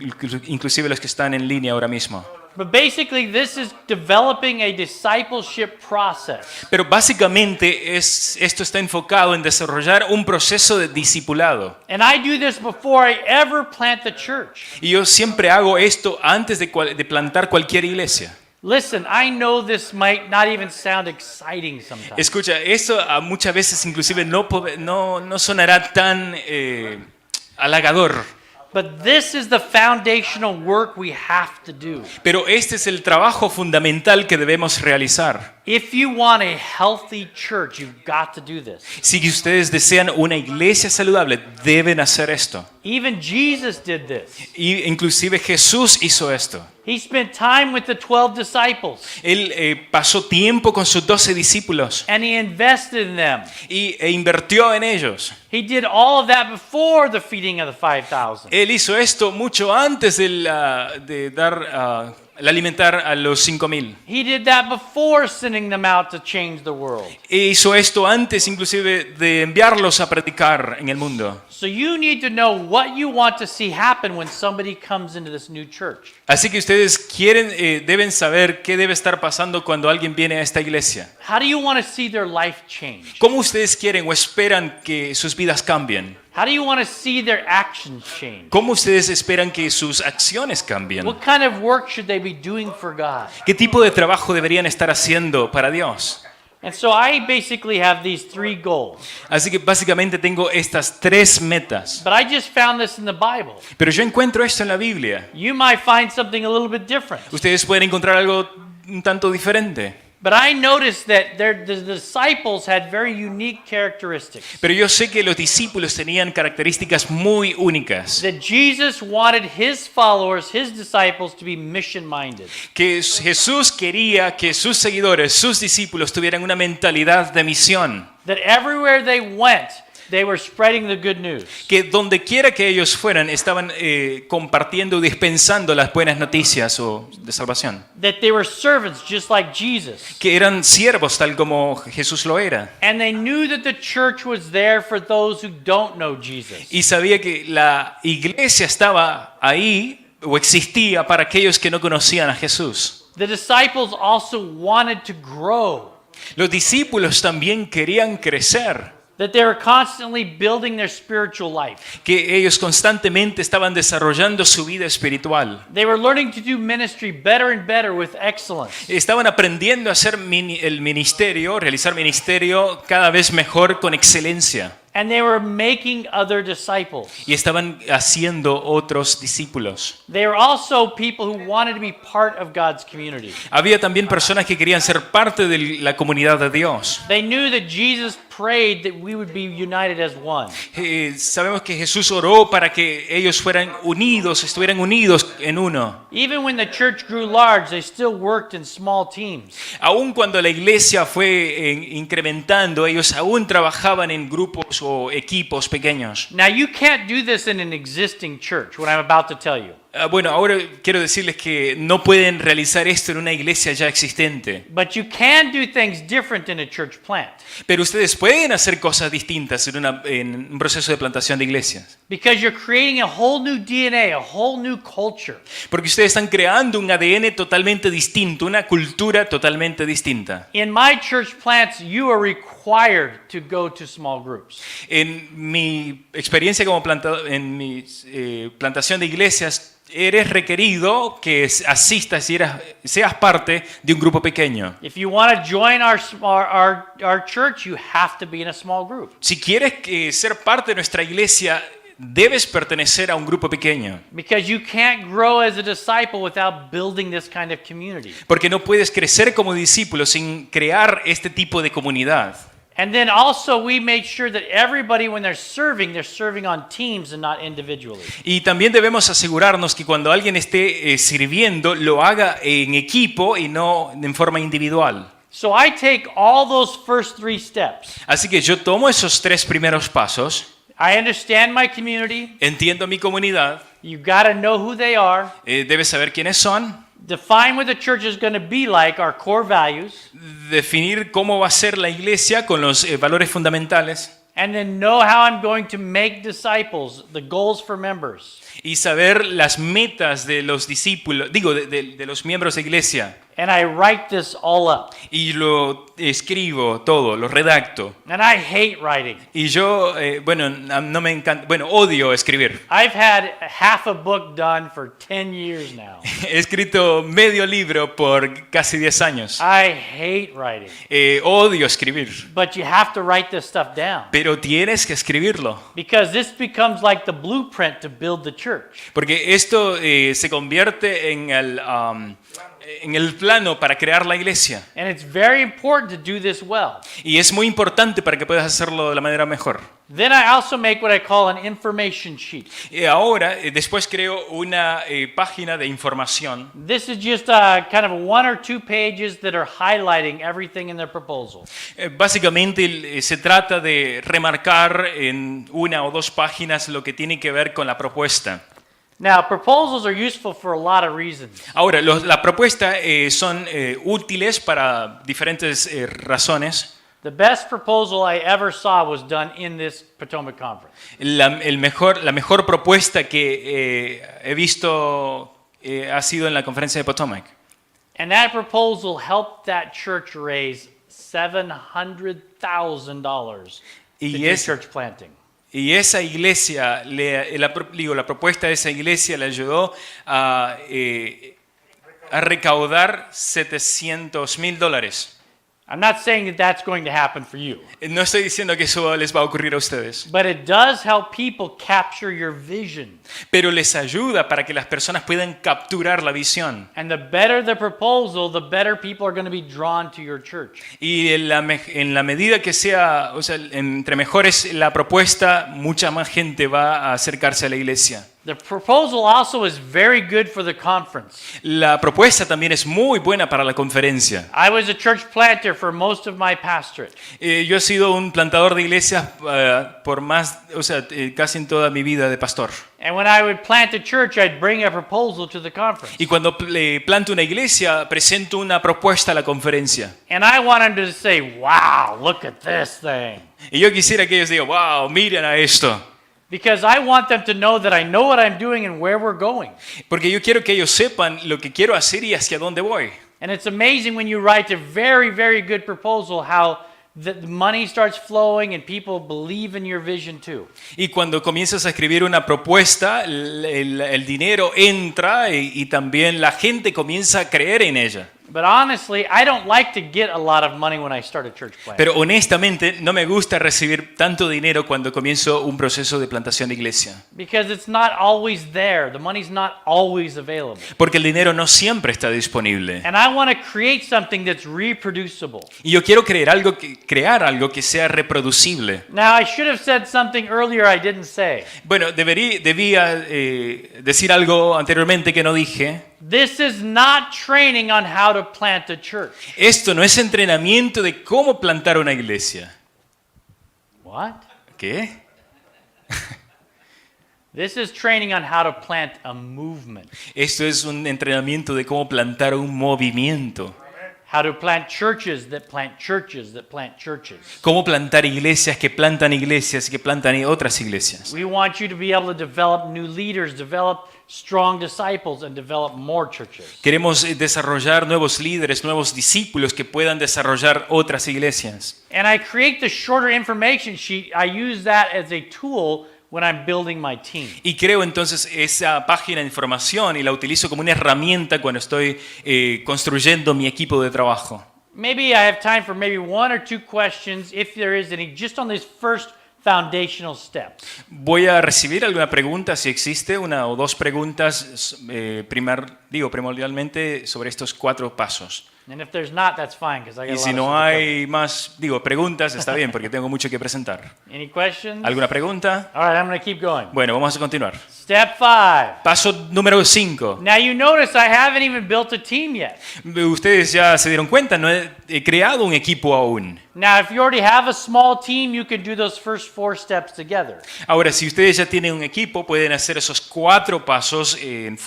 inclusive los que están en línea ahora mismo. But basically, this is developing a discipleship process. Pero básicamente esto está enfocado en desarrollar un proceso de discipulado. And I do this before I ever plant the church. Y yo siempre hago esto antes de plantar cualquier iglesia. Listen, I know this might not even sound exciting sometimes. Escucha, eso muchas veces inclusive no sonará tan halagador. But this is the foundational work we have to do. Pero este es el trabajo fundamental que debemos realizar. If you want a healthy church, you've got to do this. Si ustedes desean una iglesia saludable, deben hacer esto. Even Jesus did this. Y inclusive Jesús hizo esto. He spent time with the 12 disciples. Él pasó tiempo con sus 12 discípulos And he invested in them. e invirtió en ellos. He did all of that before the feeding of the 5,000. Él hizo esto mucho antes de alimentar a los 5,000. He did that before sending them out to change the world. E hizo esto antes inclusive de enviarlos a predicar en el mundo. So you need to know what you want to see happen when somebody comes into this new church. Así que ustedes deben saber qué debe estar pasando cuando alguien viene a esta iglesia. How do you want to see their life change? ¿Cómo ustedes quieren o esperan que sus vidas cambien? How do you want to see their actions change? ¿Cómo ustedes esperan que sus acciones cambien? What kind of work should they be doing for God? ¿Qué tipo de trabajo deberían estar haciendo para Dios? And so I basically have these 3 goals. Así que básicamente tengo estas 3 metas. But I just found this in the Bible. Pero yo encuentro esto en la Biblia. You might find something a little bit different. Ustedes pueden encontrar algo un tanto diferente. But I noticed that the disciples had very unique characteristics. Pero yo sé que los discípulos tenían características muy únicas. That Jesus wanted his followers, his disciples, to be mission-minded. Que Jesús quería que sus seguidores, sus discípulos, tuvieran una mentalidad de misión. That everywhere they went, they were spreading the good news. Que donde quiera que ellos fueran, estaban compartiendo y dispensando las buenas noticias o de salvación. That they were servants just like Jesus. Que eran siervos tal como Jesús lo era. And they knew that the church was there for those who don't know Jesus. Y sabía que la iglesia estaba ahí o existía para aquellos que no conocían a Jesús. The disciples also wanted to grow. Los discípulos también querían crecer. That they were constantly building their spiritual life. Que ellos constantemente estaban desarrollando su vida espiritual. They were learning to do ministry better and better with excellence. Estaban aprendiendo a hacer el ministerio, realizar ministerio cada vez mejor con excelencia. And they were making other disciples. Y estaban haciendo otros discípulos. They were also people who wanted to be part of God's community. Había también personas que querían ser parte de la comunidad de Dios. They knew that Jesus prayed that we would be united as one. Sabemos que Jesús oró para que ellos fueran unidos, estuvieran unidos en uno. Even when the church grew large, they still worked in small teams. Aun cuando la iglesia fue incrementando, ellos aún trabajaban en grupos o equipos pequeños. Now you can't do this in an existing church, what I'm about to tell you. Bueno, ahora quiero decirles que no pueden realizar esto en una iglesia ya existente. But you can do things different in a church plant. Pero ustedes pueden hacer cosas distintas en un proceso de plantación de iglesias. Because you're creating a whole new DNA, a whole new culture. Porque ustedes están creando un ADN totalmente distinto, una cultura totalmente distinta. In my church plants, you are required to go to small groups. En mi experiencia como en mi plantación de iglesias, eres requerido que asistas y seas parte de un grupo pequeño. If you want to join our church, you have to be in a small group. Si quieres ser parte de nuestra iglesia, debes pertenecer a un grupo pequeño. Because you can't grow as a disciple without building this kind of community. Porque no puedes crecer como discípulo sin crear este tipo de comunidad. And then also we made sure that everybody, when they're serving on teams and not individually. Y también debemos asegurarnos que cuando alguien esté sirviendo, lo haga en equipo y no en forma individual. So I take all those first 3 steps. Así que yo tomo esos 3 primeros pasos. I understand my community. Entiendo mi comunidad. You got to know who they are. Debes saber quiénes son. Define what the church is going to be like, our core values. Definir cómo va a ser la iglesia con los valores fundamentales. And then know how I'm going to make disciples, the goals for members. Y saber las metas de los discípulos, de los miembros de iglesia. And I write this all up. Y lo escribo todo, lo redacto. And I hate writing. Y yo, no me encanta, odio escribir. I've had half a book done for 10 years now. He escrito medio libro por casi 10 años. I hate writing. Odio escribir. But you have to write this stuff down. Pero tienes que escribirlo. Because this becomes like the blueprint to build the church. Porque esto se convierte en el plano para crear la iglesia. And it's very important to do this well. Y es muy importante para que puedas hacerlo de la manera mejor. Then I also make what I call an information sheet. Y ahora, después creo una página de información. This is just kind of 1 or 2 pages that are highlighting everything in their proposal. Básicamente se trata de remarcar en 1 o 2 páginas lo que tiene que ver con la propuesta. Now, proposals are useful for a lot of reasons. Ahora, la propuesta son útiles para diferentes razones. The best proposal I ever saw was done in this Potomac conference. La mejor propuesta que he visto ha sido en la conferencia de Potomac. And that proposal helped that church raise $700,000 to do church planting. Y esa iglesia, la propuesta de esa iglesia le ayudó a recaudar $700,000. I'm not saying that that's going to happen for you. No estoy diciendo que eso les va a ocurrir a ustedes, But it does help people capture your vision. pero les ayuda para que las personas puedan capturar la visión. And the better the proposal, the better people are going to be drawn to your church. Y en la medida que sea, o sea, entre mejor es la propuesta, mucha más gente va a acercarse a la iglesia. The proposal also is very good for the conference. La propuesta también es muy buena para la conferencia. I was a church planter for most of my pastorate. Yo he sido un plantador de iglesias por más, o sea, casi en toda mi vida de pastor. And when I would plant a church, I'd bring a proposal to the conference. Y cuando planto una iglesia, presento una propuesta a la conferencia. And I want them to say, wow, look at this thing. Y yo quisiera que ellos digan, wow, miren a esto. Because I want them to know that I know what I'm doing and where we're going. Porque yo quiero que ellos sepan lo que quiero hacer y hacia dónde voy. And it's amazing when you write a very, very good proposal how the money starts flowing and people believe in your vision too. Y cuando comienzas a escribir una propuesta, el dinero entra y también la gente comienza a creer en ella. But honestly, I don't like to get a lot of money when I start a church plant. Pero honestamente no me gusta recibir tanto dinero cuando comienzo un proceso de plantación de iglesia. Because it's not always there. The money's not always available. Porque el dinero no siempre está disponible. And I want to create something that's reproducible. Y yo quiero crear algo que sea reproducible. Now, I should have said something earlier I didn't say. Bueno, debía decir algo anteriormente que no dije. This is not training on how to plant a church. Esto no es entrenamiento de cómo plantar una iglesia. What? ¿Qué? This is training on how to plant a movement. Esto es un entrenamiento de cómo plantar un movimiento. How to plant churches that plant churches that plant churches. Cómo plantar iglesias y que plantan otras iglesias. We want you to be able to develop new leaders, develop strong disciples, and develop more churches. Queremos desarrollar nuevos líderes, nuevos discípulos que puedan desarrollar otras iglesias. And I create the shorter information sheet. I use that as a tool when I'm building my team. Y creo entonces esa página de información y la utilizo como una herramienta cuando estoy construyendo mi equipo de trabajo. Maybe I have time for maybe one or two questions, if there is any, just on these first foundational steps. Voy a recibir alguna pregunta, si existe, una o dos preguntas, primordialmente sobre estos 4 pasos. And if there's not, that's fine, because I got Y a si lot no of stuff to hay más, preguntas, está bien, porque tengo mucho que presentar. cover. Any questions? ¿Alguna pregunta? All right, I'm going to keep going. Bueno, vamos a continuar. Step 5. Paso número 5. Now you notice I haven't even built a team yet. Ustedes ya se dieron cuenta, no he creado un equipo aún. Now, if you already have a small team, you can do those first 4 steps together. Ahora, si ustedes ya tienen un equipo, pueden hacer esos 4 pasos en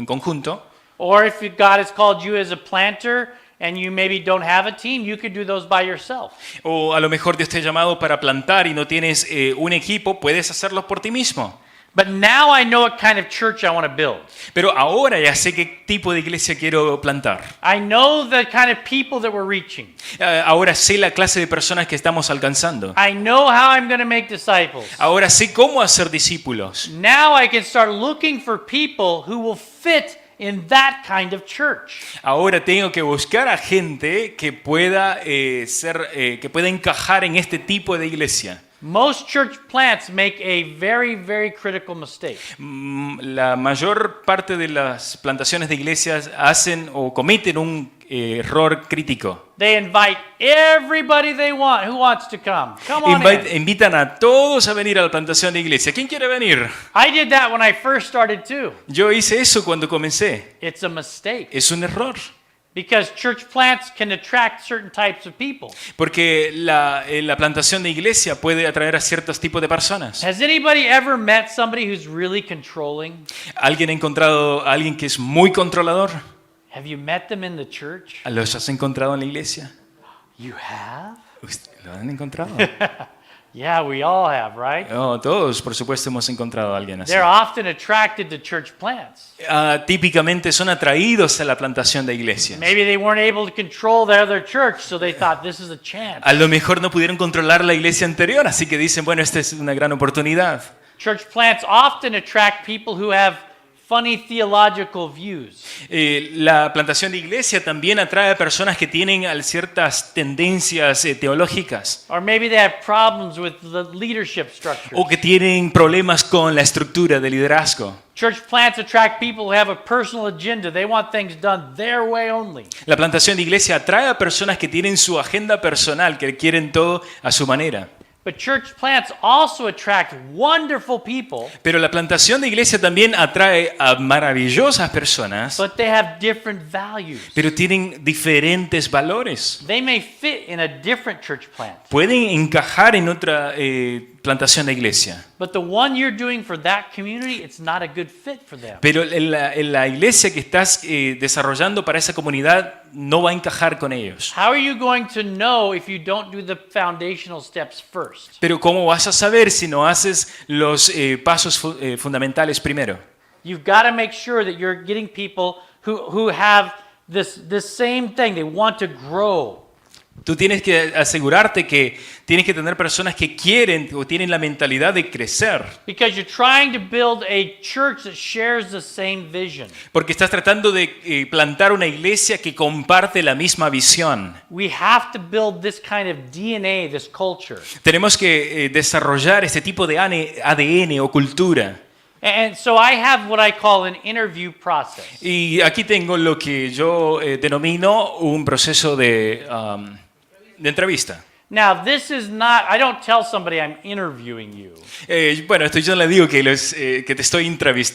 conjunto. Or if God has called you as a planter and you maybe don't have a team, you could do those by yourself. O a lo mejor Dios te ha llamado para plantar y no tienes un equipo, puedes hacerlo por ti mismo. But now I know what kind of church I want to build. Pero ahora ya sé qué tipo de iglesia quiero plantar. I know the kind of people that we're reaching. Ahora sé la clase de personas que estamos alcanzando. I know how I'm going to make disciples. Ahora sé cómo hacer discípulos. Now I can start looking for people who will fit in that kind of church. Ahora tengo que buscar a gente que pueda que pueda encajar en este tipo de iglesia. Most church plants make a very, very critical mistake. La mayor parte de las plantaciones de iglesias hacen o cometen un error crítico. They invite everybody they want who wants to come. Come on in. Invitan a todos a venir a la plantación de iglesia. ¿Quién quiere venir? I did that when I first started too. Yo hice eso cuando comencé. It's a mistake. Es un error. Because church plants can attract certain types of people. Porque la plantación de iglesia puede atraer a ciertos tipos de personas. Has anybody ever met somebody who's really controlling? ¿Alguien ha encontrado a alguien que es muy controlador? Have you met them in the church? ¿Los has encontrado en la iglesia? You have? ¿Lo han encontrado? Yeah, we all have, right? No, todos, por supuesto, hemos encontrado a alguien así. They're often attracted to church plants. Típicamente son atraídos a la plantación de iglesias. Maybe they weren't able to control their other church, so they thought this is a chance. A lo mejor no pudieron controlar la iglesia anterior, así que dicen, bueno, esta es una gran oportunidad. Church plants often attract people who have funny theological views. La plantación de iglesia también atrae a personas que tienen ciertas tendencias teológicas Or maybe they have problems with the leadership structure. o que tienen problemas con la estructura de liderazgo. Church plants attract people who have a personal agenda. They want things done their way only. La plantación de iglesia atrae a personas que tienen su agenda personal, que quieren todo a su manera. But church plants also attract wonderful people, Pero la plantación de iglesia también atrae a maravillosas personas, but they have different values. pero tienen diferentes valores. They may fit in a different church plant, Pueden encajar en otra plantación de iglesia, but the one you're doing for that community, it's not a good fit for them. pero en la iglesia que estás desarrollando para esa comunidad no va a encajar con ellos. How are you going to know if you don't do the foundational steps first? Pero ¿cómo vas a saber si no haces los pasos fundamentales primero? You've got to make sure that you're getting people who have this same thing. They want to grow. Tú tienes que asegurarte que tienes que tener personas que quieren o tienen la mentalidad de crecer. Because you're trying to build a church that shares the same vision. Porque estás tratando de plantar una iglesia que comparte la misma visión. We have to build this kind of DNA, this culture. Tenemos que desarrollar este tipo de ADN o cultura. And so I have what I call an interview process. Y aquí tengo lo que yo denomino un proceso de entrevista. Now, this is not, I don't tell somebody I'm interviewing you. Bueno, esto yo no le digo que te estoy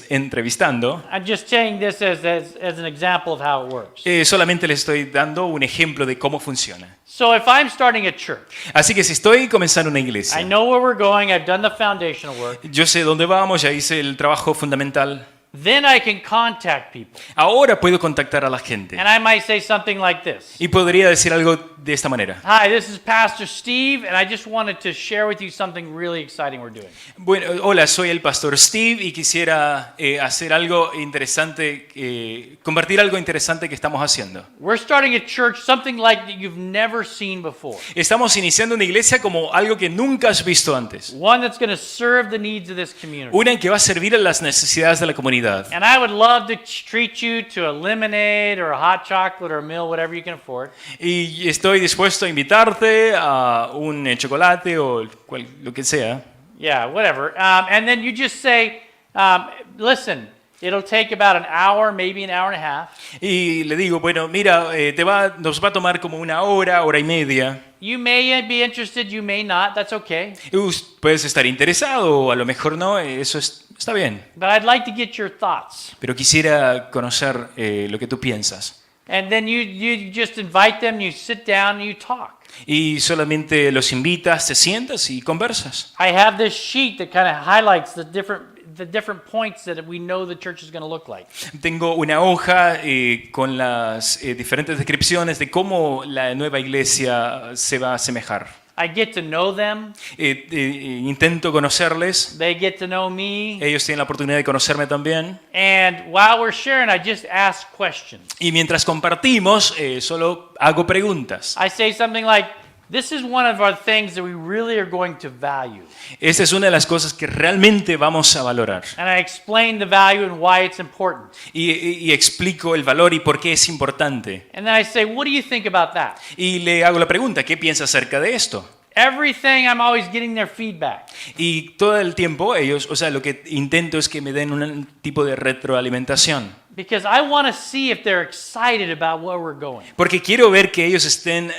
entrevistando. I'm just saying this as an example of how it works. Solamente les estoy dando un ejemplo de cómo funciona. So if I'm starting a church, Así que si estoy comenzando una I iglesia, know where we're going, I've done the foundational work, yo sé dónde vamos, ya hice el trabajo fundamental. then I can contact people. Ahora puedo contactar a la gente. And I might say something like this. Y podría decir algo de esta manera. Hi, this is Pastor Steve, and I just wanted to share with you something really exciting we're doing. Bueno, hola, soy el pastor Steve y quisiera hacer algo interesante, compartir algo interesante que estamos haciendo. We're starting a church, something like that you've never seen before. Estamos iniciando una iglesia como algo que nunca has visto antes. One that's going to serve the needs of this community. Una en que va a servir a las necesidades de la comunidad. And I would love to treat you to a lemonade or a hot chocolate or a meal, whatever you can afford. Y estoy dispuesto a invitarte a un chocolate o lo que sea. Yeah, whatever. And then you just say, listen, it'll take about an hour, maybe an hour and a half. Y le digo, bueno, mira, nos va a tomar como una hora, hora y media. You may be interested, you may not, that's okay. Puedes estar interesado o a lo mejor no, eso está bien. But I'd like to get your thoughts. Pero quisiera conocer lo que tú piensas. And then you just invite them, you sit down and you talk. Y solamente los invitas, te sientas y conversas. I have this sheet that kind of highlights the different points that we know the church is going to look like. Tengo una hoja con las diferentes descripciones de cómo la nueva iglesia se va a asemejar. I get to know them. Intento conocerles. They get to know me. Ellos tienen la oportunidad de conocerme también. And while we're sharing, I just ask questions. Y mientras compartimos, solo hago preguntas. I say something like, this is one of our things that we really are going to value. Esta es una de las cosas que realmente vamos a valorar. And I explain the value and why it's important. Y explico el valor y por qué es importante. And then I say, what do you think about that? Y le hago la pregunta, ¿qué piensa acerca de esto? Everything, I'm always getting their feedback. Y todo el tiempo ellos, lo que intento es que me den un tipo de retroalimentación. Because I want to see if they're excited about where we're going. Porque quiero ver que ellos estén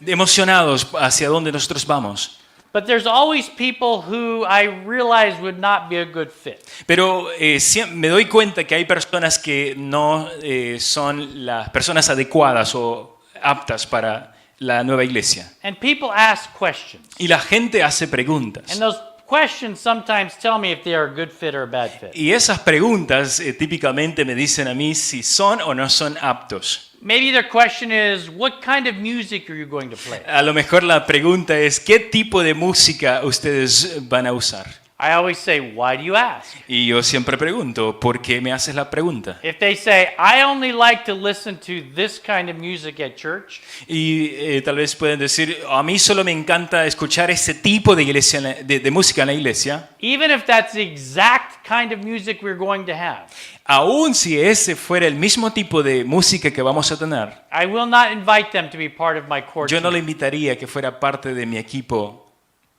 emocionados hacia donde nosotros vamos. But there's always people who I realize would not be a good fit. Pero me doy cuenta que hay personas que no son las personas adecuadas o aptas para la nueva iglesia. And people ask questions. Y la gente hace preguntas. And those questions sometimes tell me if they are a good fit or a bad fit. Y esas preguntas típicamente me dicen a mí si son o no son aptos. Maybe their question is, what kind of music are you going to play? A lo mejor la pregunta es, ¿qué tipo de música ustedes van a usar? I always say, why do you ask? Y yo siempre pregunto, ¿por qué me haces la pregunta? If they say, I only like to listen to this kind of music at church, Y tal vez pueden decir, a mí solo me encanta escuchar ese tipo de, iglesia, de música en la iglesia, even if that's the exact kind of music we're going to have, aun si ese fuera el mismo tipo de música que vamos a tener, I will not invite them to be part of my core yo no le team. invitaría a que fuera parte de mi equipo.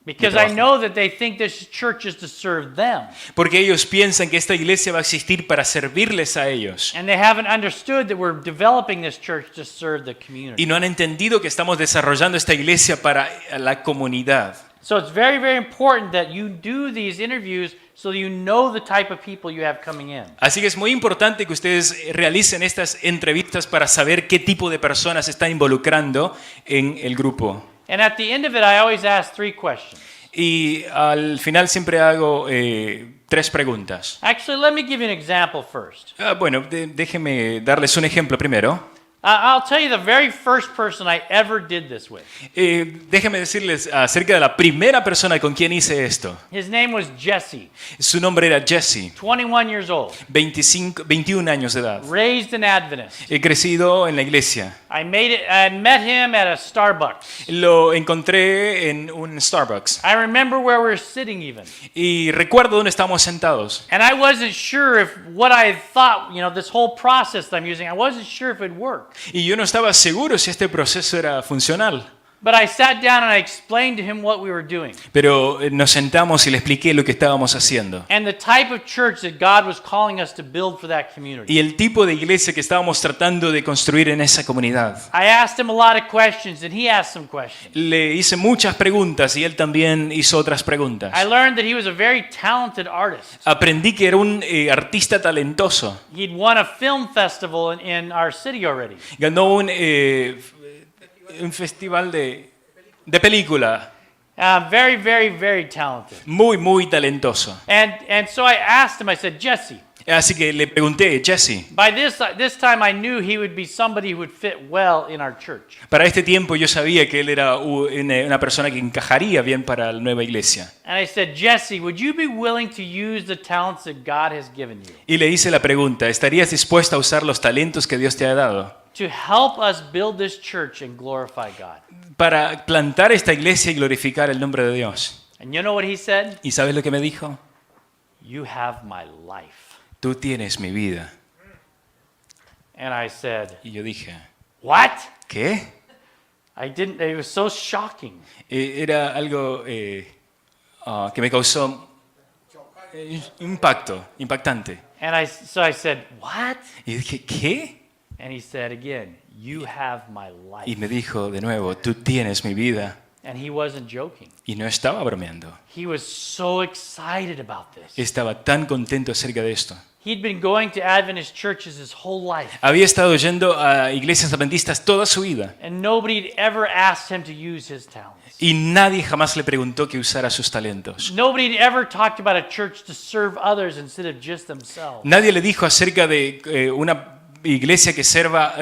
Because I know that they think this church is to serve them. Porque ellos piensan que esta iglesia va a existir para servirles a ellos. And they haven't understood that we're developing this church to serve the community. Y no han entendido que estamos desarrollando esta iglesia para la comunidad. So it's very, very important that you do these interviews so you know the type of people you have coming in. Así que es muy importante que ustedes realicen estas entrevistas para saber qué tipo de personas se están involucrando en el grupo. And at the end of it, I always ask 3 questions. Y al final siempre hago 3 preguntas. Actually, let me give you an example first. Bueno, déjenme darles un ejemplo primero. I'll tell you the very first person I ever did this with. Déjenme decirles acerca de la primera persona con quien hice esto. His name was Jesse, Su nombre era Jesse, 21 years old, 21 años de edad. raised an Adventist. He crecido en la iglesia. I met him at a Starbucks. Lo encontré en un Starbucks. I remember where we were sitting even. Y recuerdo dónde estábamos sentados. And I wasn't sure if what I thought, this whole process that I'm using, I wasn't sure if it'd work. Y yo no estaba seguro si este proceso era funcional. But I sat down and I explained to him what we were doing. Pero nos sentamos y le expliqué lo que estábamos haciendo. And the type of church that God was calling us to build for that community. Y el tipo de iglesia que estábamos tratando de construir en esa comunidad. I asked him a lot of questions and he asked some questions. Le hice muchas preguntas y él también hizo otras I preguntas. learned that he was a very talented artist. Aprendí que era un artista talentoso. He'd won a film festival in our city already. Ganó un festival de película. Very, very, very talented. Muy, muy talentoso. And so I asked him, I said, Jesse, Así que le pregunté, Jesse, by this time I knew he would be somebody who would fit well in our church. para este tiempo yo sabía que él era una persona que encajaría bien para la nueva iglesia. And I said, Jesse, would you be willing to use the talents that God has given you Y le hice la pregunta, ¿estarías dispuesta a usar los talentos que Dios te ha dado to help us build this church and glorify God? para plantar esta iglesia y glorificar el nombre de Dios? And you know what he said? ¿Y sabes lo que me dijo? You have my life. Tú tienes mi vida. And I said, Y yo dije, what? ¿qué? It was so shocking. Era algo que me causó impactante. And so I said, what? Y dije, ¿qué? And he said again, you have my Y life. me dijo de nuevo, tú tienes mi vida. And he wasn't joking. Y no estaba bromeando. He was so excited about this. Estaba tan contento acerca de esto. He'd been going to Adventist churches his whole life. Había estado yendo a iglesias adventistas toda su vida. And nobody had ever asked him to use his talents. Y nadie jamás le preguntó que usara sus talentos. Nobody had ever talked about a church to serve others instead of just themselves. Nadie le dijo acerca de una iglesia que sirva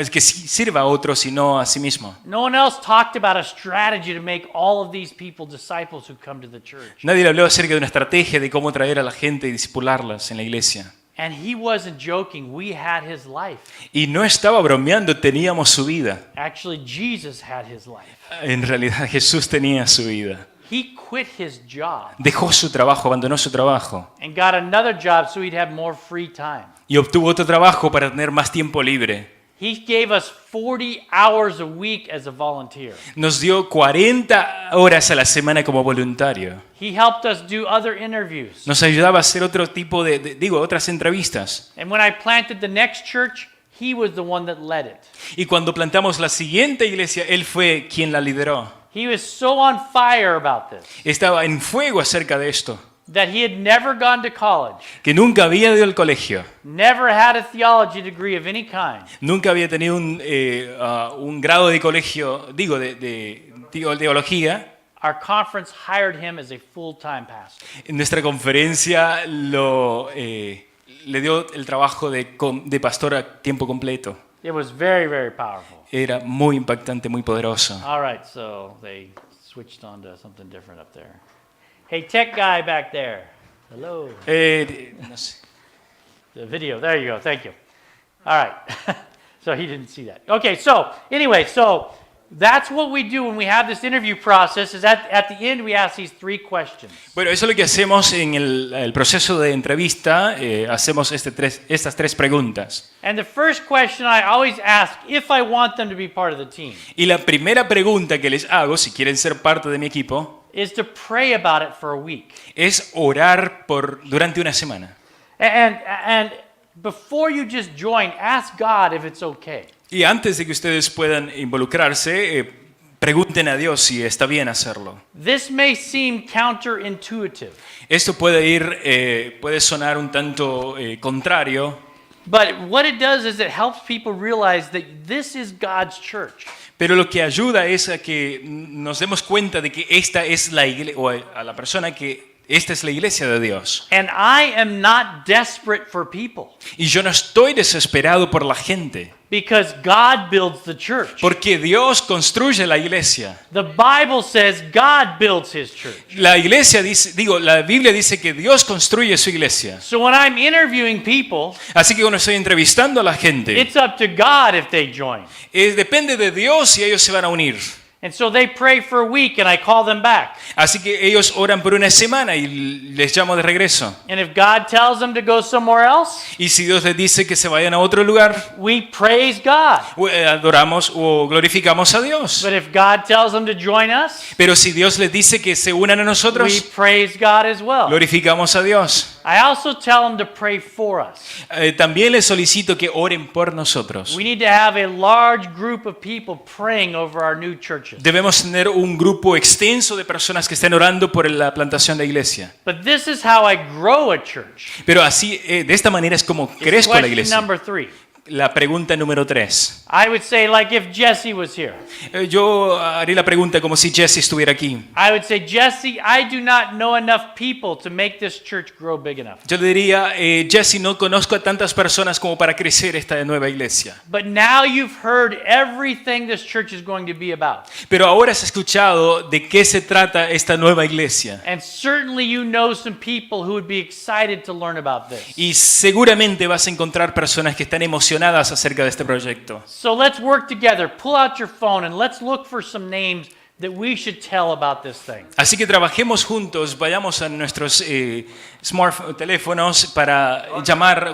a otros y no a sí mismo. No one else talked about a strategy to make all of these people disciples who come to the church. Nadie le habló acerca de una estrategia de cómo traer a la gente y discipularlas en la iglesia. And he wasn't joking. We had his life. Y no estaba bromeando, teníamos su vida. Actually, Jesus had his life. En realidad Jesús tenía su vida. He quit his job Dejó su trabajo, abandonó su trabajo and got another job so he'd have more free time. y obtuvo otro trabajo para tener más tiempo libre. He gave us 40 hours a week as a volunteer. Nos dio 40 horas a la semana como voluntario. He helped us do other interviews. Nos ayudaba a hacer otro tipo otras entrevistas. And when I planted the next church, he was the one that led it. Y cuando plantamos la siguiente iglesia, él fue quien la lideró. He was so on fire about this Estaba en fuego acerca de esto, that he had never gone to college, que nunca había ido al colegio, never had a theology degree of any kind. nunca había tenido un grado de colegio, de teología. Our conference hired him as a full-time pastor. En nuestra conferencia le dio el trabajo de pastor a tiempo completo. It was very, very powerful. Era muy impactante, muy poderoso. All right, so they switched on to something different up there. Hey, tech guy back there. Hello. No sé. The video. There you go. Thank you. All right. So he didn't see that. Okay. So anyway, so that's what we do when we have this interview process. Is at the end we ask these 3 questions. Bueno, eso es lo que hacemos en el proceso de entrevista. Hacemos estas 3 preguntas. And the first question I always ask if I want them to be part of the team Y la primera pregunta que les hago, si quieren ser parte de mi equipo, is to pray about it for a week. es orar durante una semana. And before you just join, ask God if it's okay. Y antes de que ustedes puedan involucrarse, pregunten a Dios si está bien hacerlo. This may seem counterintuitive, Esto puede sonar un tanto contrario, but what it does is it helps people realize that this is God's church. pero lo que ayuda es a que nos demos cuenta de que esta es la iglesia, o a la persona que esta es la iglesia de Dios. And I am not desperate for people Y yo no estoy desesperado por la gente, because God builds the church. porque Dios construye la iglesia. The Bible says God builds his church. La iglesia la Biblia dice que Dios construye su iglesia. So when I'm interviewing people, Así que cuando estoy entrevistando a la gente, it's up to God if they join. depende de Dios si ellos se van a unir. And so they pray for a week and I call them back. Así que ellos oran por una semana y les llamo de regreso. And if God tells them to go somewhere else, Y si Dios les dice que se vayan a otro lugar, we praise God. adoramos o glorificamos a Dios. But if God tells them to join us, Pero si Dios les dice que se unan a we nosotros, praise God as well. glorificamos a Dios. I also tell them to pray for us. También les solicito que oren por nosotros. We need to have a large group of people praying over our new churches. Debemos tener un grupo extenso de personas que estén orando por la plantación de iglesia. But this is how I grow a church. Pero así, de esta manera es como It's crezco la question iglesia. number 3. La pregunta número 3. I would say like if Jesse was here. Yo haré la pregunta como si Jesse estuviera aquí. I would say, Jesse, I do not know enough people to make this church grow big enough. Yo le diría, Jesse, no conozco a tantas personas como para crecer esta nueva iglesia. But now you've heard everything this church is going to be about. Pero ahora has escuchado de qué se trata esta nueva iglesia. And certainly you know some people who would be excited to learn about this. Y seguramente vas a encontrar personas que están emocionadas acerca de este proyecto. So let's work together. Pull out your phone and let's look for some names that we should tell about this thing. Así que trabajemos juntos, vayamos a nuestros teléfonos para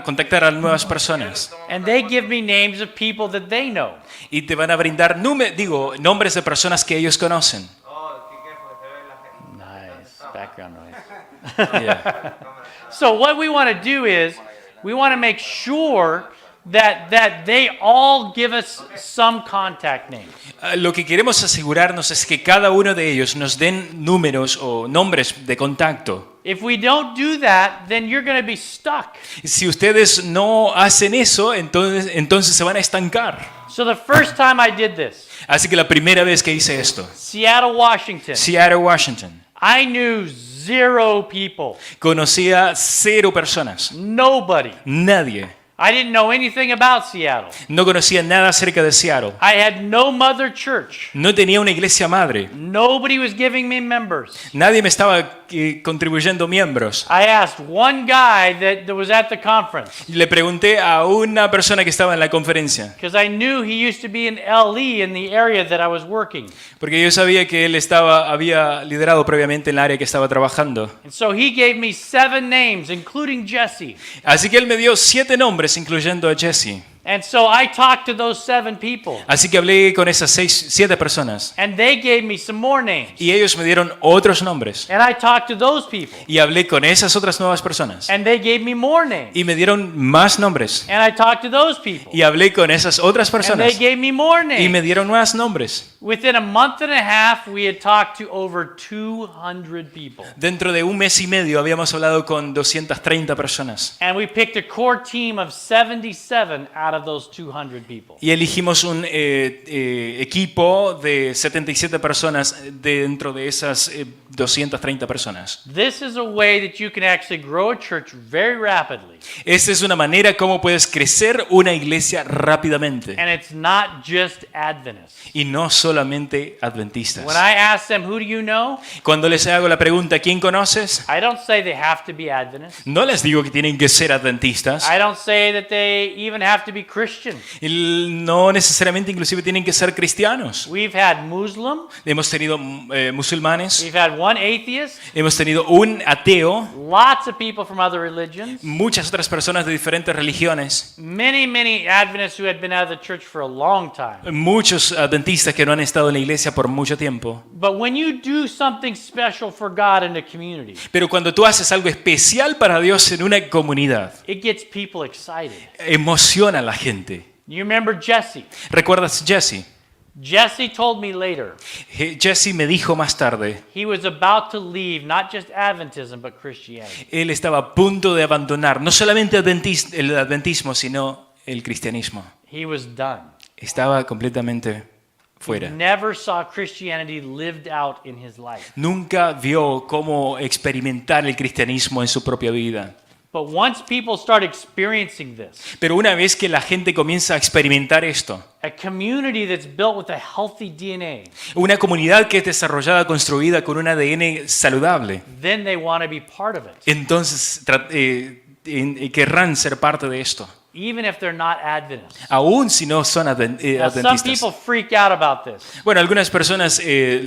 contactar a nuevas personas. And they give me names of people that they know. Y te van a brindar nombres de personas que ellos conocen. Nice background noise. Yeah. So what we want to do is we want to make sure that they all give us some contact names. Lo que queremos asegurarnos es que cada uno de ellos nos den números o nombres de contacto. If we don't do that, then you're going to be stuck. Si ustedes no hacen eso, entonces se van a estancar. So the first time I did this, Así que la primera vez que hice esto, Seattle, Washington, Seattle, Washington, I knew 0 people. conocía 0 personas, Nobody. nadie. I didn't know anything about Seattle. No conocía nada acerca de Seattle. I had no mother church. No tenía una iglesia madre. Nobody was giving me members. Nadie me estaba contribuyendo miembros. I asked one guy that was at the conference Le pregunté a una persona que estaba en la conferencia, because I knew he used to be in LE in the area that I was working. porque yo sabía que él había liderado previamente en el área que estaba trabajando. And so he gave me 7 names, including Jesse. Así que él me dio 7 nombres, incluyendo a Jesse. And so I talked to those 7 people. Así que hablé con esas 7 personas. And they gave me some more names. Y ellos me dieron otros nombres. And I talked to those people. Y hablé con esas otras nuevas personas. And they gave me more names. Y me dieron más nombres. And I talked to those people. Y hablé con esas otras And they personas. gave me more Y me names. dieron más nombres. Within a month and a half, we had talked to over 200 people. Dentro de un mes y medio habíamos hablado con 230 personas. And we picked a core team of 77 out of those 200 people. Y elegimos un equipo de 77 personas dentro de esas 230 personas. This is a way that you can actually grow a church very rapidly. Esta es una manera como puedes crecer una iglesia rápidamente. And it's not just Adventists. Y no solo solamente adventistas. When I ask them, who do you know? Cuando les hago la pregunta, ¿quién conoces? I don't say they have to be Adventists. No les digo que tienen que ser adventistas. I don't say that they even have to be Christian. No necesariamente inclusive tienen que ser cristianos. We've had Muslim. Hemos tenido musulmanes, We've had one atheist. hemos tenido un ateo, Lots of people from other religions. muchas otras personas de diferentes religiones, Many Adventists who had been out of the church for a long time. muchos adventistas que no han estado en la iglesia por mucho tiempo. But when you do something special for God in the community, Pero cuando tú haces algo especial para Dios en una comunidad, it gets people excited. emociona a la gente. You remember Jesse? ¿Recuerdas Jesse? Jesse told me later Jesse me dijo más tarde, he was about to leave not just Adventism but Christianity. él estaba a punto de abandonar no solamente el adventismo, sino el cristianismo. He was done. Estaba completamente He fuera. never saw Christianity lived out in his life. Nunca vio cómo experimentar el cristianismo en su propia vida. But once people start experiencing this, Pero una vez que la gente comienza a experimentar esto, a community that's built with a healthy DNA, una comunidad que es desarrollada, construida con un ADN saludable, then they want to be part of it, entonces querrán ser parte de esto, even if they're not Adventists. aún si no son Now, some adventistas. people freak out about this. Bueno, algunas personas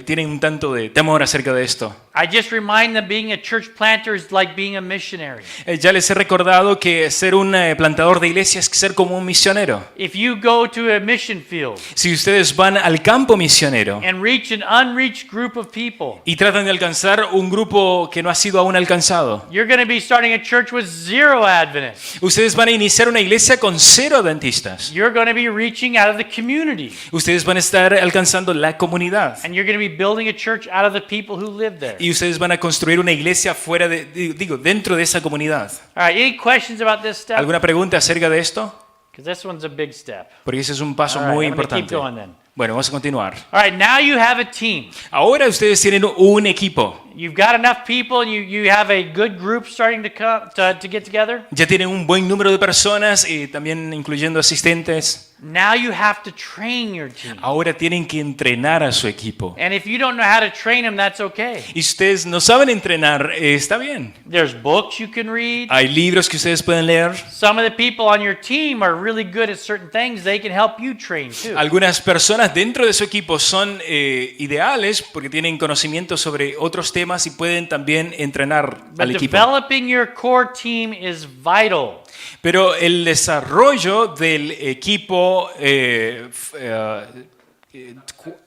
tienen un tanto de temor acerca de esto. I just remind them being a church planter is like being a missionary. Ya les he recordado que ser un plantador de iglesia es ser como un misionero. If you go to a mission field Si ustedes van al campo misionero and reach an unreached group of people, y tratan de alcanzar un grupo que no ha sido aún alcanzado, you're going to be starting a church with 0 Adventists. ustedes van a iniciar una iglesia con 0 adventistas. You're going to be reaching out of the community. Ustedes van a estar alcanzando la comunidad. And you're going to be building a church out of the people who live there. Y ustedes van a construir una iglesia fuera dentro de esa comunidad. All right, any questions about this step? ¿Alguna pregunta acerca de esto? Because this one's a big step. Porque ese es un paso All right, muy I'm gonna keep importante. going then. Bueno, vamos a continuar. All right, now you have a team. Ahora ustedes tienen un equipo. You've got enough people and you have a good group starting to come to get together. Ya tienen un buen número de personas, también incluyendo asistentes. Now you have to train your team. Ahora tienen que entrenar a su equipo. And if you don't know how to train them, that's okay. Y si ustedes no saben entrenar, está bien. There's books you can read. Hay libros que ustedes pueden leer. Some of the people on your team are really good at certain things. They can help you train too. Algunas personas dentro de su equipo son ideales porque tienen conocimiento sobre otros temas y pueden también entrenar al But equipo. developing your core team is vital. Pero el desarrollo del equipo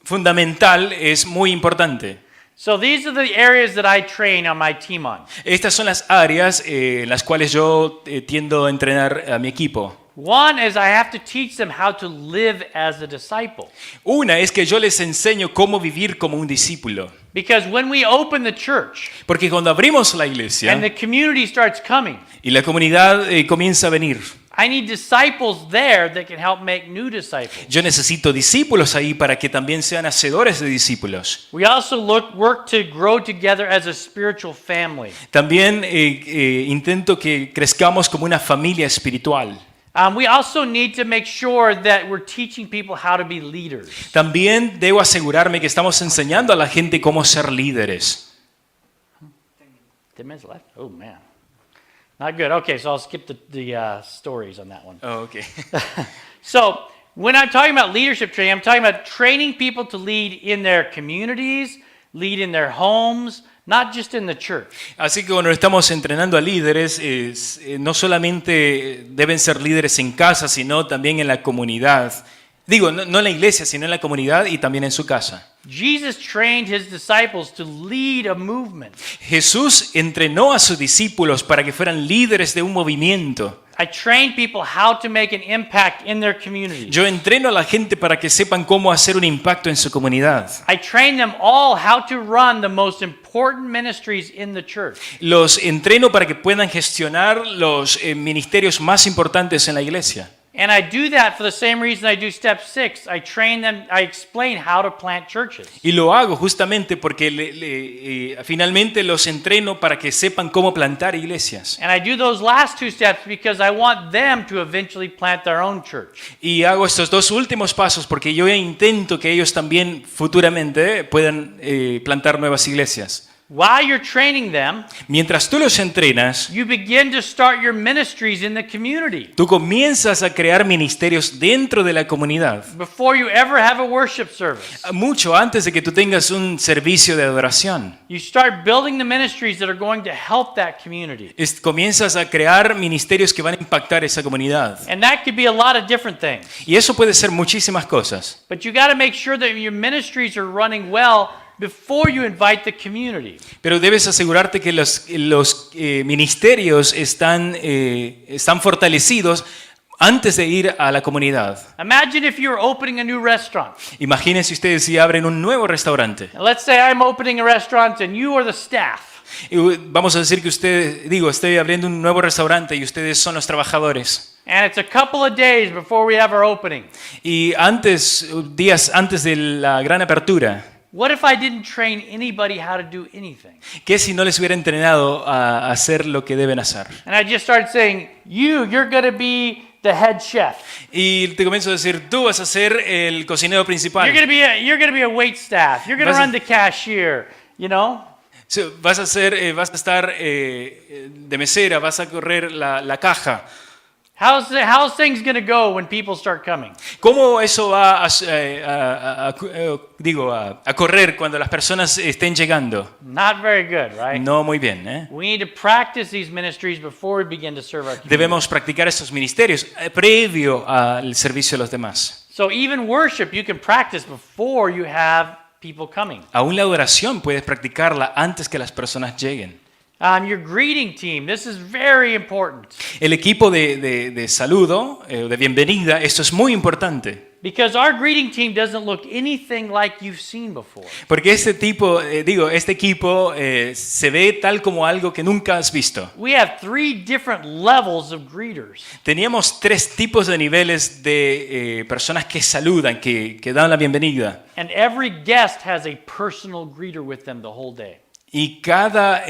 fundamental es muy importante. So these are the areas that I train on my team on. Estas son las áreas en las cuales yo tiendo a entrenar a mi equipo. One is I have to teach them how to live as a disciple. Una es que yo les enseño cómo vivir como un discípulo. Because when we open the church Porque cuando abrimos la and iglesia the community starts coming, y la comunidad comienza a venir, I need disciples there that can help make new disciples. yo necesito discípulos ahí para que también sean hacedores de discípulos. We also work to grow together as a spiritual family. También intento que crezcamos como una familia espiritual. We also need to make sure that we're teaching people how to be leaders. También debo asegurarme que estamos enseñando a la gente cómo ser líderes. 10 minutes left? Oh, man. Not good. Okay, so I'll skip the stories on that one. Oh, okay. So, when I'm talking about leadership training, I'm talking about training people to lead in their communities, lead in their homes, not just in the church. Así que cuando estamos entrenando a líderes, no solamente deben ser líderes en casa, sino también en la comunidad. Digo, no en la iglesia, sino en la comunidad y también en su casa. Jesus trained his disciples to lead a movement. Jesús entrenó a sus discípulos para que fueran líderes de un movimiento. I train people how to make an impact in their community. Yo entreno a la gente para que sepan cómo hacer un impacto en su comunidad. I train them all how to run the most important ministries in the church. Los entreno para que puedan gestionar los ministerios más importantes en la iglesia. And I do that for the same reason I do step 6. I train them, I explain how to plant churches. Y lo hago justamente porque finalmente los entreno para que sepan cómo plantar iglesias. And I do those last 2 steps because I want them to eventually plant their own church. Y hago estos 2 últimos pasos porque yo intento que ellos también futuramente puedan plantar nuevas iglesias. While you're training them, Mientras tú los entrenas, you begin to start your ministries in the community. tú comienzas a crear ministerios dentro de la comunidad. Before you ever have a worship service, Mucho antes de que tú tengas un servicio de adoración. you start building the ministries that are going to help that community. Comienzas a crear ministerios que van a impactar esa comunidad. And that could be a lot of different things. Y eso puede ser muchísimas cosas. But you got to make sure that your ministries are running well before you invite the community. Pero debes asegurarte que los ministerios están fortalecidos antes de ir a la comunidad. Imagine if you're opening a new restaurant. Imagínense ustedes si abren un nuevo restaurante. And let's say I'm opening a restaurant and you are the staff. Y vamos a decir que estoy abriendo un nuevo restaurante y ustedes son los trabajadores. And it's a couple of days before we have our opening. Y días antes de la gran apertura, What if I didn't train anybody how to do anything? ¿qué si no les hubiera entrenado a hacer lo que deben hacer? And I just started saying, you're going to be the head chef. Y te comienzo a decir, tú vas a ser el cocinero principal. You're going to be a wait staff. You're going to run the cashier, you know? Vas a estar de mesera, vas a correr la caja. How's things going to go when people start coming? ¿Cómo eso va a correr cuando las personas estén llegando? Not very good, right? No muy bien, ¿eh? We need to practice these ministries before we begin to serve our community. Debemos practicar estos ministerios previo al servicio de los demás. So even worship you can practice before you have people coming. Aún la adoración puedes practicarla antes que las personas lleguen. Your greeting team, this is very important. El equipo de saludo, de bienvenida, esto es muy importante. Because our greeting team doesn't look anything like you've seen before. Porque este equipo se ve tal como algo que nunca has visto. We have 3 different levels of greeters. Teníamos 3 tipos de niveles de personas que saludan, que dan la bienvenida. And every guest has a personal greeter with them the whole day. Y cada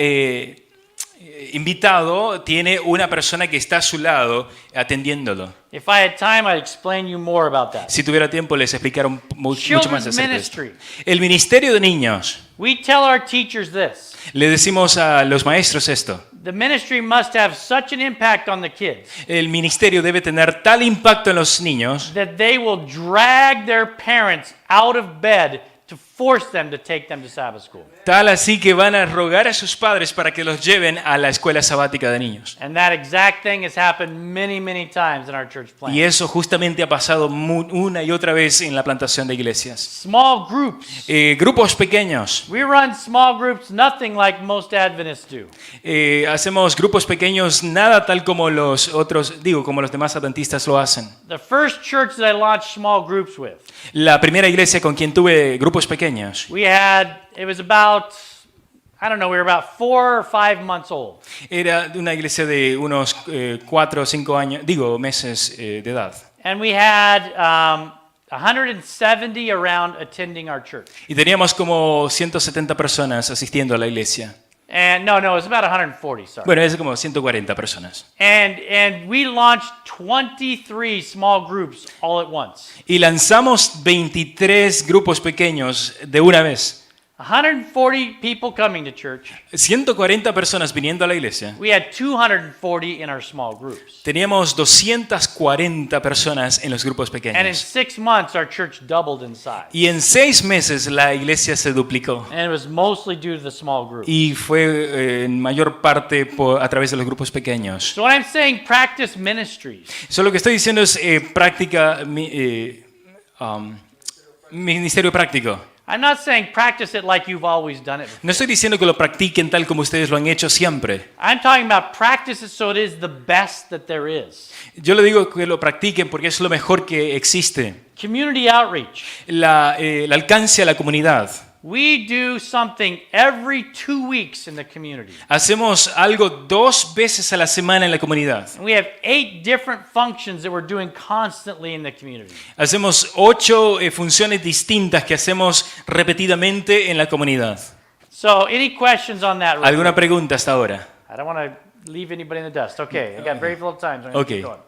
invitado tiene una persona que está a su lado atendiéndolo. If I had time, I'd explain you more about that. Si tuviera tiempo, les explicara mucho más acerca de esto. Ministry. El ministerio de niños. We tell our teachers this. Le decimos a los maestros esto. The ministry must have such an impact on the kids El ministerio debe tener tal impacto en los niños that they will drag their parents out of bed to force them to take them to Sabbath school. tal así que van a rogar a sus padres para que los lleven a la escuela sabática de niños. And that exact thing has happened many, many times in our church plant. Y eso justamente ha pasado una y otra vez en la plantación de iglesias. Small groups. Grupos pequeños. We run small groups, nothing like most Adventists do. Hacemos grupos pequeños, nada tal como los otros, como los demás adventistas lo hacen. The first church that I launched small groups with, La primera iglesia con quien tuve grupos pequeños, it was about, I don't know, we were about 4 or 5 months old. era una iglesia de unos 4 o 5 años, meses de edad. And we had 170 around attending our church. Y teníamos como 170 personas asistiendo a la iglesia. And no, it was about 140, sorry. Bueno, es como 140 personas. And we launched 23 small groups all at once. Y lanzamos 23 grupos pequeños de una vez. 140 people coming to church. 140 personas viniendo a la iglesia. We had 240 in our small groups. Teníamos 240 personas en los grupos And in pequeños. 6 months, our church doubled in size. Y en 6 meses la iglesia se duplicó. And it was mostly due to the small group. Y fue en mayor parte a través de los grupos pequeños. So when I'm saying practice ministries, Solo lo que estoy diciendo es ministerio práctico. I'm not saying practice it like you've always done it before. No estoy diciendo que lo practiquen tal como ustedes lo han hecho siempre. I'm talking about practice it so it is the best that there is. Yo le digo que lo practiquen porque es lo mejor que existe. Community outreach. El alcance a la comunidad. We do something every 2 weeks in the community. Hacemos algo 2 veces a la semana en la comunidad. And we have 8 different functions that we're doing constantly in the community. Hacemos 8 funciones distintas que hacemos repetidamente en la comunidad. So, any questions on that? ¿Alguna pregunta hasta ahora? I don't want to leave anybody in the dust. Okay, I got very little time, so I'm going to Okay. keep going.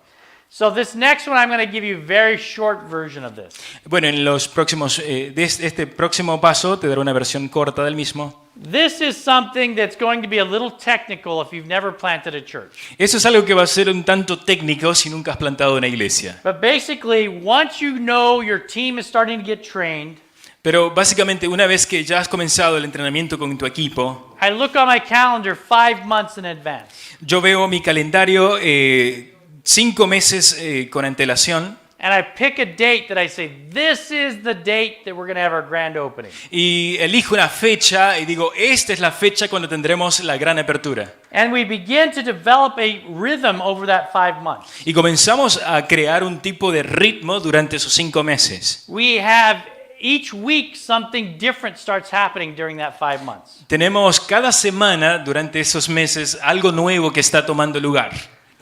So this next one, I'm going to give you a very short version of this. Bueno, en los próximos, de este próximo paso te daré una versión corta del mismo. This is something that's going to be a little technical if you've never planted a church. Eso es algo que va a ser un tanto técnico si nunca has plantado una iglesia. But basically, once you know your team is starting to get trained, Pero básicamente una vez que ya has comenzado el entrenamiento con tu equipo, I look on my calendar 5 months in advance. yo veo mi calendario 5 meses con antelación And I pick a date that I say, this is the date that we're going to have our grand opening. y elijo una fecha y digo, esta es la fecha cuando tendremos la gran apertura. And we begin to develop a rhythm over that 5 months. Y comenzamos a crear un tipo de ritmo durante esos 5 meses. We have each week something different starts happening during that 5 months. Tenemos cada semana durante esos meses algo nuevo que está tomando lugar.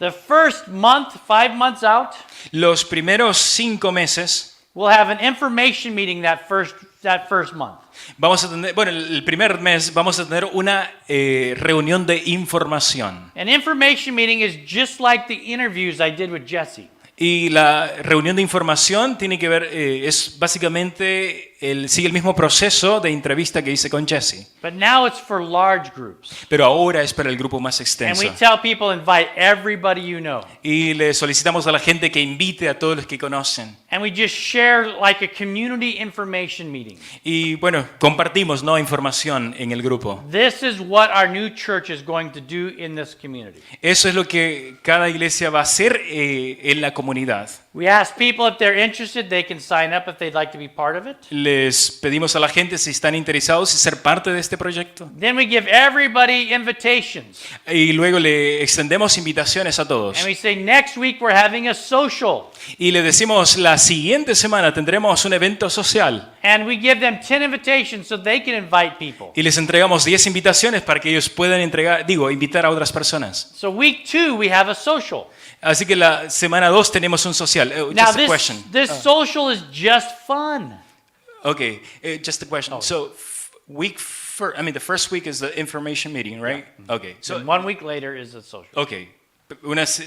The first month, 5 months out, Los primeros 5 meses we'll have an information meeting that first month. vamos a tener, bueno, el primer mes vamos a tener una reunión de información. An information meeting is just like the interviews I did with Jesse. Y la reunión de información tiene que ver, es básicamente, sigue el mismo proceso de entrevista que hice con Jesse. But now it's for large groups. Pero ahora es para el grupo más And extenso. we tell people, invite everybody you know. Y le solicitamos a la gente que invite a todos los que conocen. And we just share like a community information meeting. Y bueno, compartimos, ¿no?, información en el grupo. This is what our new church is going to do in this community. Eso es lo que cada iglesia va a hacer en la comunidad. We ask people if they're interested, they can sign up if they'd like to be part of it. Les pedimos a la gente si están interesados en ser parte de este proyecto. Then we give everybody invitations. Y luego le extendemos invitaciones a And todos. we say, next week we're having a social. Y le decimos, la siguiente semana tendremos un evento social. And we give them 10 invitations so they can invite people. Y les entregamos 10 invitaciones para que ellos puedan invitar a otras personas. So week 2 we have a social. Así que la semana 2 tenemos un social. Now Just a question. this social is just fun. Okay, just a question. So, the first week is the information meeting, right? Okay. So, And 1 week later is a social. okay.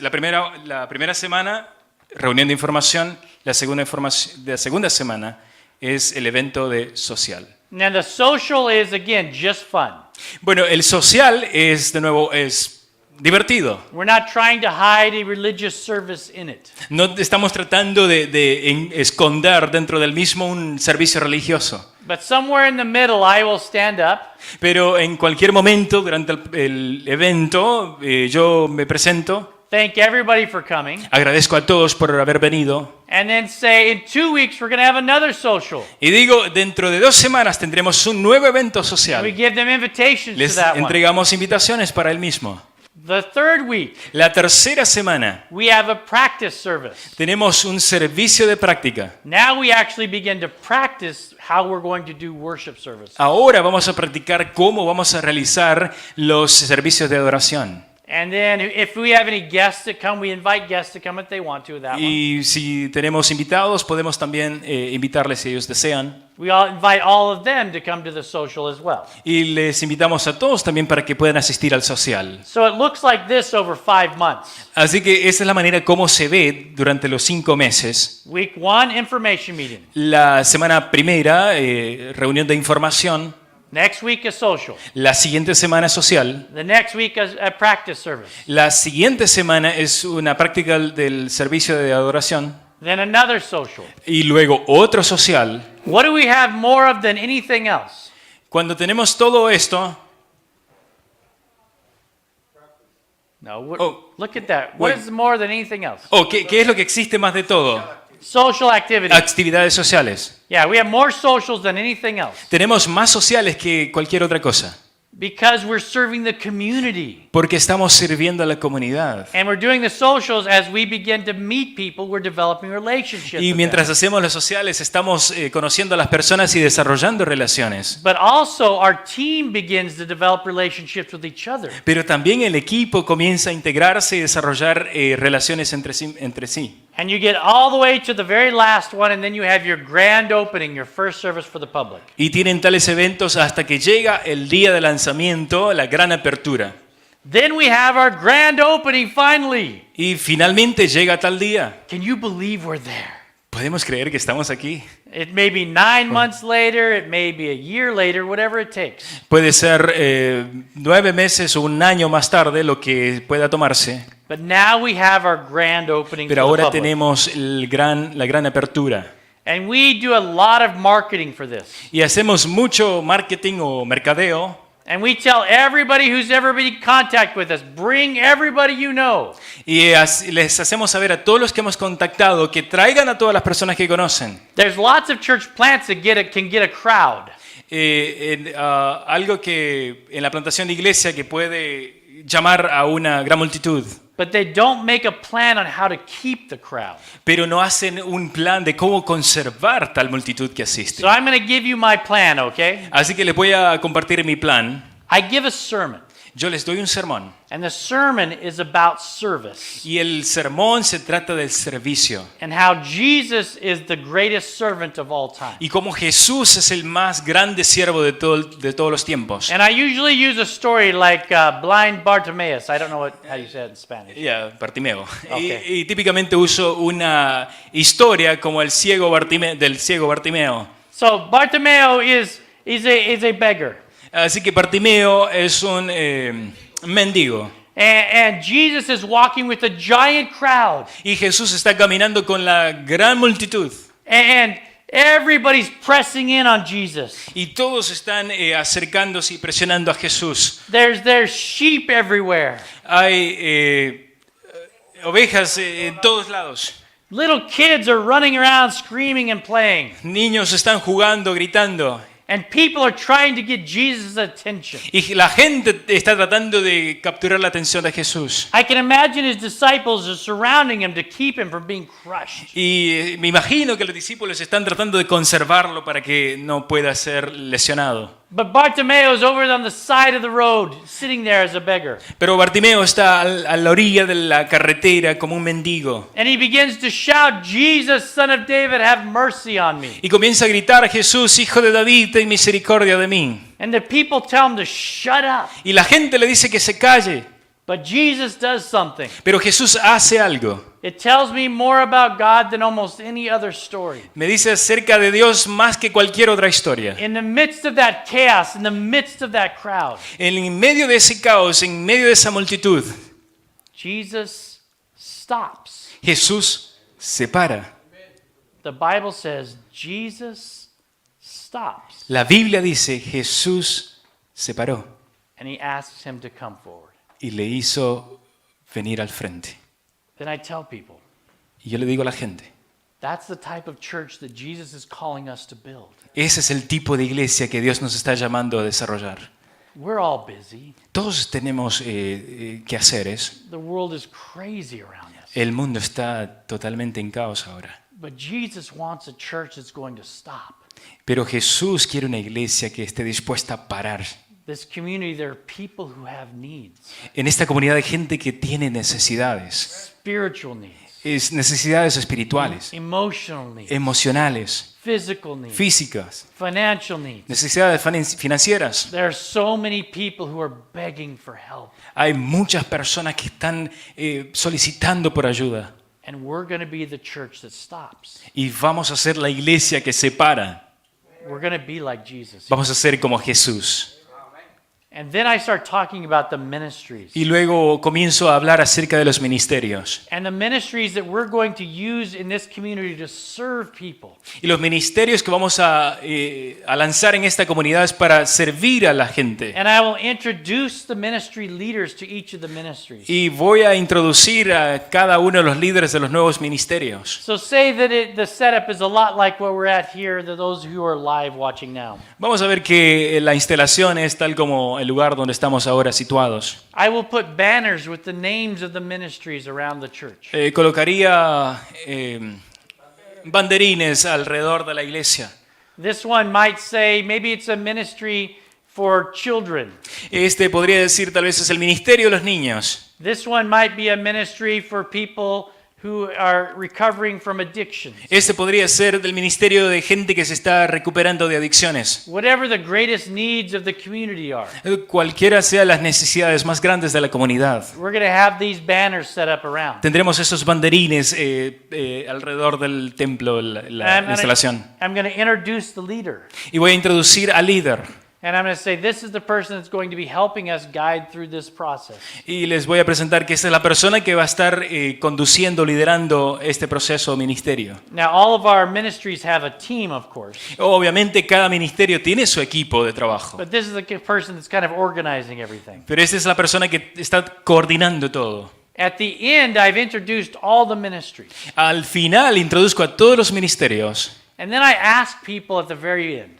La primera semana, reunión de información. La segunda semana es el evento de social. Now the social is again just fun. Bueno, el social es, de nuevo, es divertido. We're not trying to hide a religious service in it. No estamos tratando de esconder dentro del mismo un servicio religioso. But somewhere in the middle I will stand up Pero en cualquier momento durante el evento yo me presento, thank everybody for coming, agradezco a todos por haber venido and then say, in 2 weeks we're going to have another social. y digo, dentro de 2 semanas tendremos un nuevo evento We social. give them invitations Les to that one. entregamos invitaciones para el mismo. The third week, La tercera semana we have a practice service. tenemos un servicio de práctica. Now we actually begin to practice how we're going to do worship service. Ahora vamos a practicar cómo vamos a realizar los servicios de adoración. And then if we have any guests that come, we invite guests to come if they want to that one. Y si tenemos invitados, podemos también invitarles si ellos desean. We all invite all of them to come to the social as well. Y les invitamos a todos también para que puedan asistir al social. So it looks like this over 5 months. Así que esa es la manera como se ve durante los 5 meses. Week 1, information meeting. La semana primera, reunión de información. Next week, a social. La siguiente semana social. The next week, a practice service. La siguiente semana es una práctica del servicio de adoración. Then another social. Y luego otro social. What do we have more of than anything else? Cuando tenemos todo esto, No, look at that. wait. What is more than anything else? ¿qué es lo que existe más de todo? Social activity. Actividades sociales. Yeah, we have more socials than anything else. Tenemos más sociales que cualquier otra cosa. Because we're serving the community. Porque estamos sirviendo a la comunidad. And we're doing the socials as we begin to meet people, we're developing relationships. Y mientras hacemos los sociales, estamos conociendo a las personas y desarrollando relaciones. But also our team begins to develop relationships with each other. Pero también el equipo comienza a integrarse y desarrollar relaciones entre sí. And you get all the way to the very last one, and then you have your grand opening, your first service for the public. Y tienen tales eventos hasta que llega el día de lanzamiento, la gran apertura. Then we have our grand opening finally. Y finalmente llega tal día. Can you believe we're there? ¿Podemos creer que estamos aquí? It may be 9 months later, it may be a year later, whatever it takes. Puede ser 9 meses o un año más tarde, lo que pueda tomarse. But now we have our grand opening Pero for the ahora public. tenemos la gran apertura. And we do a lot of marketing for this. Y hacemos mucho marketing o mercadeo. And we tell everybody who's ever been in contact with us, bring everybody you know. Y les hacemos saber a todos los que hemos contactado que traigan a todas las personas que conocen. There's lots of church plants that can get a crowd. Algo que en la plantación de iglesia que puede llamar a una gran multitud. But they don't make a plan on how to keep the crowd. Pero no hacen un plan de cómo conservar tal multitud que asiste. So I'm going to give you my plan, okay? Así que les voy a compartir mi plan. I give a sermon. Yo les doy un sermón. And the sermon is about service. Y el sermón se trata del servicio. And how Jesus is the greatest servant of all time. Y como Jesús es el más grande siervo de todos los tiempos. And I usually use a story like blind Bartimaeus. I don't know how you say it in Spanish. Bartimeo. Okay. Y típicamente uso una historia como el ciego del ciego Bartimeo. So Bartimeo is a beggar. Así que Bartimeo es un mendigo. And Jesus is walking with a giant crowd. Y Jesús está caminando con la gran multitud. And everybody's pressing in on Jesus. Y todos están acercándose y presionando a Jesús. There's sheep everywhere. Hay ovejas en todos lados. Little kids are running around screaming and playing. Niños están jugando, gritando. And people are trying to get Jesus' attention. Y la gente está tratando de capturar la atención de Jesús. I can imagine his disciples are surrounding him to keep him from being crushed. Y me imagino que los discípulos están tratando de conservarlo para que no pueda ser lesionado. But Bartimaeus is over on the side of the road, sitting there as a beggar. Pero Bartimeo está a la orilla de la carretera como un mendigo. And he begins to shout, Jesus, son of David, have mercy on me. Y comienza a gritar, Jesús, hijo de David, ten misericordia de mí. And the people tell him to shut up. Y la gente le dice que se calle. But Jesus does something. Pero Jesús hace algo. It tells me more about God than almost any other story. Me dice acerca de Dios más que cualquier otra historia. In the midst of that chaos, in the midst of that crowd, En medio de ese caos, en medio de esa multitud, Jesus stops. Jesús se para. The Bible says Jesus stops. La Biblia dice, Jesús se paró And he asks him to come forward. y le hizo venir al frente. Then I tell people, Y yo le digo a la gente, that's the type of church that Jesus is calling us to build. ese es el tipo de iglesia que Dios nos está llamando a desarrollar. We're all busy. Todos tenemos quehaceres. The world is crazy around us. El mundo está totalmente en caos ahora. But Jesus wants a church that's going to stop. Pero Jesús quiere una iglesia que esté dispuesta a parar. This community, there are people who have needs, En esta comunidad hay gente que tiene necesidades. spiritual needs, Necesidades espirituales, emotional needs, emocionales, physical needs, físicas, financial needs. necesidades financieras. There are so many people who are begging for help. Hay muchas personas que están solicitando por ayuda. And we're going to be the church that stops. Y vamos a ser la iglesia que se para. We're going to be like Jesus. Vamos a ser como Jesús. And then I start talking about the ministries. Y luego comienzo a hablar acerca de los ministerios. And the ministries that we're going to use in this community to serve people. Y los ministerios que vamos a lanzar en esta comunidad es para servir a la gente. And I will introduce the ministry leaders to each of the ministries. Y voy a introducir a cada uno de los líderes de los nuevos ministerios. So say that the setup is a lot like what we're at here, those who are live watching now. Vamos a ver que la instalación es tal como el lugar donde estamos ahora situados. I will put banners with the names of the ministries around the church. Colocaría banderines alrededor de la iglesia. This one might say, maybe it's a ministry for children. Este podría decir tal vez es el ministerio de los niños. This one might be a ministry for people who are recovering from addictions. Este podría ser del ministerio de gente que se está recuperando de adicciones. Whatever the greatest needs of the community are. Cualquiera sean las necesidades más grandes de la comunidad. We're going to have these banners set up around. Tendremos esos banderines alrededor del templo, la instalación. I'm going to introduce the leader. Y voy a introducir al líder. And I'm going to say, this is the person that's going to be helping us guide through this process. Y les voy a presentar que esta es la persona que va a estar conduciendo, liderando este proceso ministerio. Now, all of our ministries have a team, of course. Obviamente cada ministerio tiene su equipo de trabajo. But this is the person that's kind of organizing everything. Pero esta es la persona que está coordinando todo. At the end, I've introduced all the ministries. Al final introduzco a todos los ministerios. And then I ask people at the very end.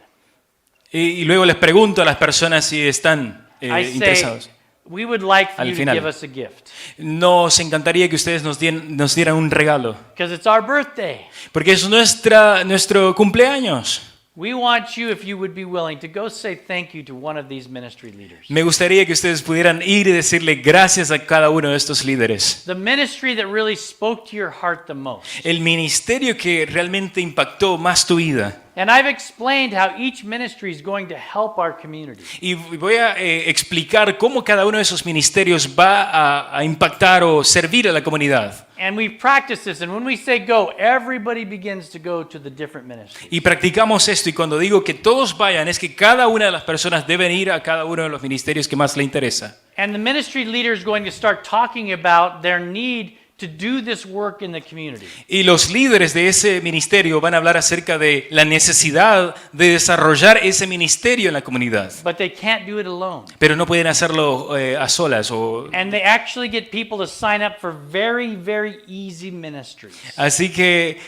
Y luego les pregunto a las personas si están I say, interesados. we would like for Al you to final. give us a gift. Nos encantaría que ustedes nos dieran un regalo. Because it's our birthday. Porque es nuestro cumpleaños. We want you, if you would be willing, to go say thank you to one of these ministry leaders. Me gustaría que ustedes pudieran ir y decirle gracias a cada uno de estos líderes. The ministry that really spoke to your heart the most. El ministerio que realmente impactó más tu vida. And I've explained how each ministry is going to help our community. Y voy a explicar cómo cada uno de esos ministerios va a impactar o servir a la comunidad. And we've practiced this, and when we say go, everybody begins to go to the different ministries. Y practicamos esto, y cuando digo que todos vayan, es que cada una de las personas deben ir a cada uno de los ministerios que más le interesa. And the ministry leader is going to start talking about their need to do this work in the community. Y los líderes de ese ministerio van a hablar acerca de la necesidad de desarrollar ese ministerio en la comunidad. But they can't do it alone. Pero no pueden hacerlo a solas. And they actually get people to sign up for very, very easy ministries. Así que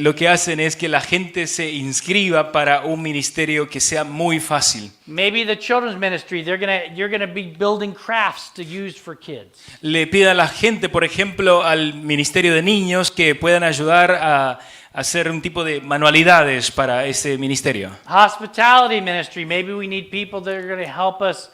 lo que hacen es que la gente se inscriba para un ministerio que sea muy fácil. Maybe the children's ministry, you're gonna be building crafts to use for kids. Le pida a la gente, por ejemplo, al ministerio de niños que puedan ayudar a hacer un tipo de manualidades para ese ministerio. Hospitality ministry, maybe we need people that are going to help us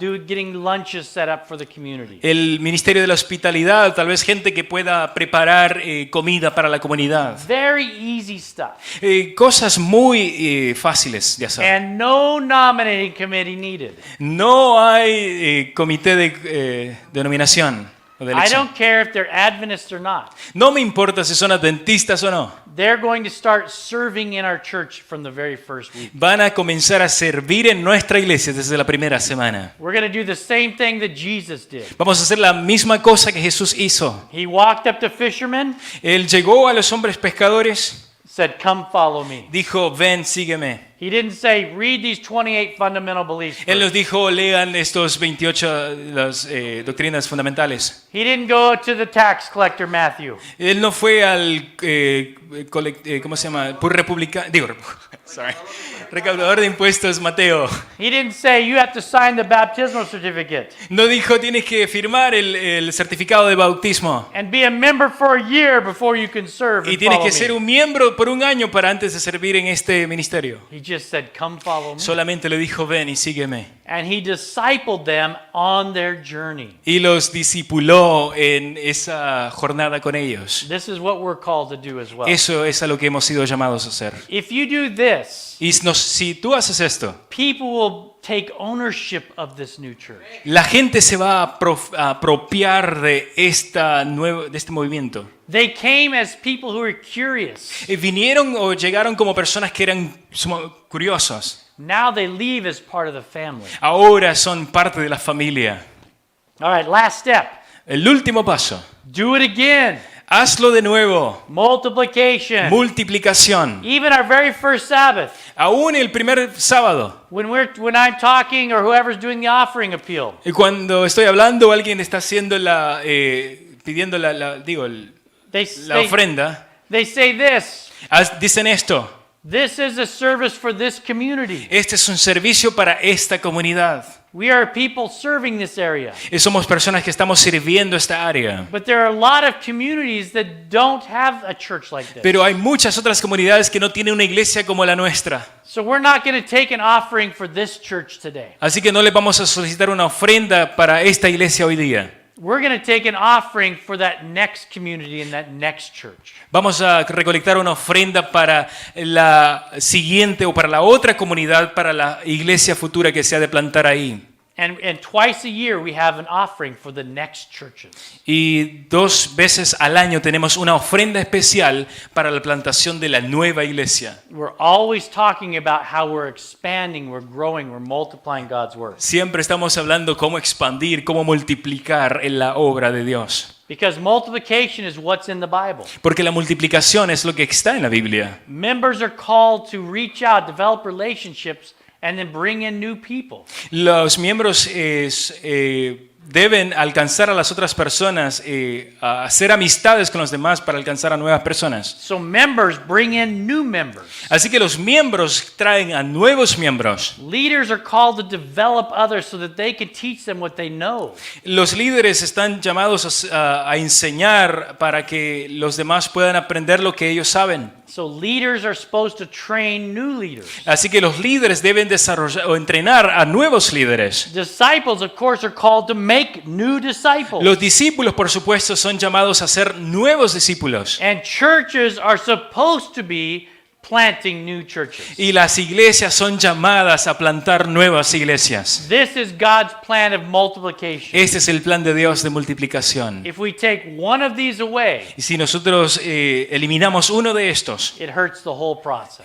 getting lunches set up for the community. El ministerio de la hospitalidad, tal vez gente que pueda preparar comida para la comunidad. Very easy stuff. Cosas muy fáciles de hacer. And no nominating committee needed. No hay comité de nominación. I don't care if they're Adventists or not. No me importa si son adventistas o no. They're going to start serving in our church from the very first week. Van a comenzar a servir en nuestra iglesia desde la primera semana. We're going to do the same thing that Jesus did. Vamos a hacer la misma cosa que Jesús hizo. He walked up to fishermen. Él llegó a los hombres pescadores. Said, "Come follow me." Dijo, ven, sígueme. He didn't say, "Read these 28 fundamental beliefs." Él nos first." dijo, lean estos 28 las, doctrinas fundamentales. He didn't go to the tax collector Matthew. Él no fue al, ¿cómo se llama? Recaudador de impuestos Mateo. He didn't say you have to sign the baptismal certificate No dijo, tienes que firmar el certificado de bautismo. and be a member for a year before you can serve Y and tienes follow que ser me. un miembro por un año para antes de servir en este ministerio. He just said, "Come follow me." Solamente le dijo, ven y sígueme. And he discipled them on their journey. Y los discipuló en esa jornada con ellos. This is what we're called to do as well. Eso es a lo que hemos sido llamados a hacer. If you do this, Y si tú haces esto, people will take ownership of this new church. la gente se va a apropiar de este movimiento. They came as people who were curious. Vinieron o llegaron como personas que eran curiosos. Now they leave as part of the family. Ahora son parte de la familia. All right, last step. El último paso. Do it again. Hazlo de nuevo. Multiplication. Multiplicación. Even our very first Sabbath, Aún el primer sábado. when I'm talking or whoever's doing the offering appeal, Y cuando estoy hablando, alguien está haciendo pidiendo la they ofrenda. they say this. Dicen esto. This is a service for this community. Este es un servicio para esta comunidad. We are people serving this area. Y somos personas que estamos sirviendo esta área. But there are a lot of communities that don't have a church like this. Pero hay muchas otras comunidades que no tienen una iglesia como la nuestra. So we're not going to take an offering for this church today. Así que no le vamos a solicitar una ofrenda para esta iglesia hoy día. We're going to take an offering for that next community and that next church. Vamos a recolectar una ofrenda para la siguiente o para la otra comunidad, para la iglesia futura que se ha de plantar ahí. And twice a year we have an offering for the next churches. Y 2 veces al año tenemos una ofrenda especial para la plantación de la nueva iglesia. We're always talking about how we're expanding, we're growing, we're multiplying God's word. Siempre estamos hablando cómo expandir, cómo multiplicar en la obra de Dios. Because multiplication is what's in the Bible. Porque la multiplicación es lo que está en la Biblia. Members are called to reach out, develop relationships, and then bring in new people. Los miembros deben alcanzar a las otras personas, a hacer amistades con los demás para alcanzar a nuevas personas. So members bring in new members. Así que los miembros traen a nuevos miembros. Leaders are called to develop others so that they can teach them what they know. Los líderes están llamados a enseñar para que los demás puedan aprender lo que ellos saben. So leaders are supposed to train new leaders. Así que los líderes deben desarrollar o entrenar a nuevos líderes. Disciples, of course, are called to make new disciples. Los discípulos, por supuesto, son llamados a ser nuevos discípulos. And churches are supposed to be planting new churches. Y las iglesias son llamadas a plantar nuevas iglesias. This is God's plan of multiplication. Este es el plan de Dios de multiplicación. If we take one of these away, Y si nosotros eliminamos uno de estos, it hurts the whole process.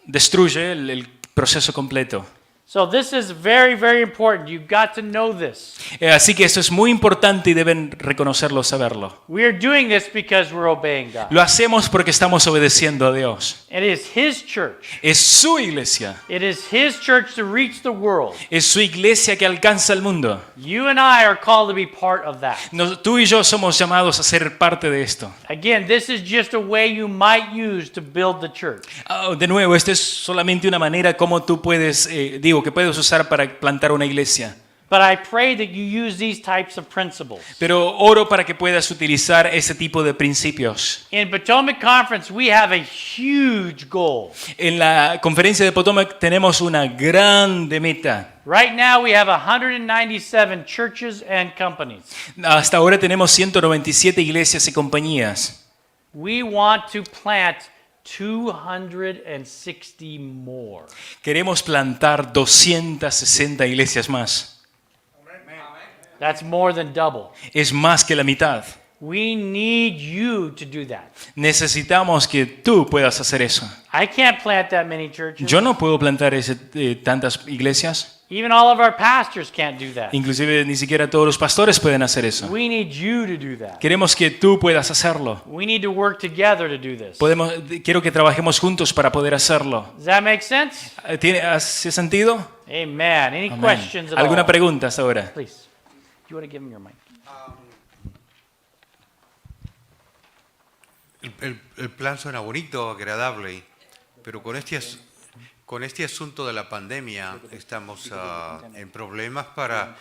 destruye el proceso completo. So this is very, very important. You've got to know this. Así que esto es muy importante y deben reconocerlo, saberlo. We are doing this because we're obeying God. Lo hacemos porque estamos obedeciendo a Dios. It is His church. Es su iglesia. It is His church to reach the world. Es su iglesia que alcanza el mundo. You and I are called to be part of that. Tú y yo somos llamados a ser parte de esto. Again, this is just a way you might use to build the church. De nuevo, esta es solamente una manera como tú puedes, que puedes usar para plantar una iglesia. But I pray that you use these types of principles. Pero oro para que puedas utilizar ese tipo de principios. In Potomac Conference, we have a huge goal. En la conferencia de Potomac tenemos una grande meta. Right now, we have 197 churches and companies. Hasta ahora tenemos 197 iglesias y compañías. We want to plant 260 more. Queremos plantar 260 iglesias más. That's more than double. Es más que la mitad. We need you to do that. Necesitamos que tú puedas hacer eso. I can't plant that many churches. Yo no puedo plantar tantas iglesias. Even all of our pastors can't do that. Inclusive ni siquiera todos los pastores pueden hacer eso. We need you to do that. Queremos que tú puedas hacerlo. We need to work together to do this. Quiero que trabajemos juntos para poder hacerlo. Does that make sense? ¿Hace sentido? Amen. Any Amén. questions at ¿Alguna all? pregunta hasta ahora? Please. Do you want to give him your mic? El plan suena bonito, agradable, pero con este asunto de la pandemia estamos en problemas para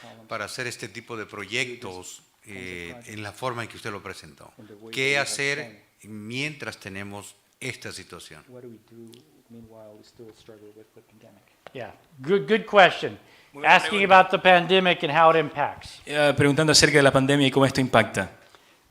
hacer este tipo de proyectos en la forma en que usted lo presentó. ¿Qué hacer mientras tenemos esta situación? Yeah. Good question. Asking about the pandemic and how it impacts. Preguntando acerca de la pandemia y cómo esto impacta.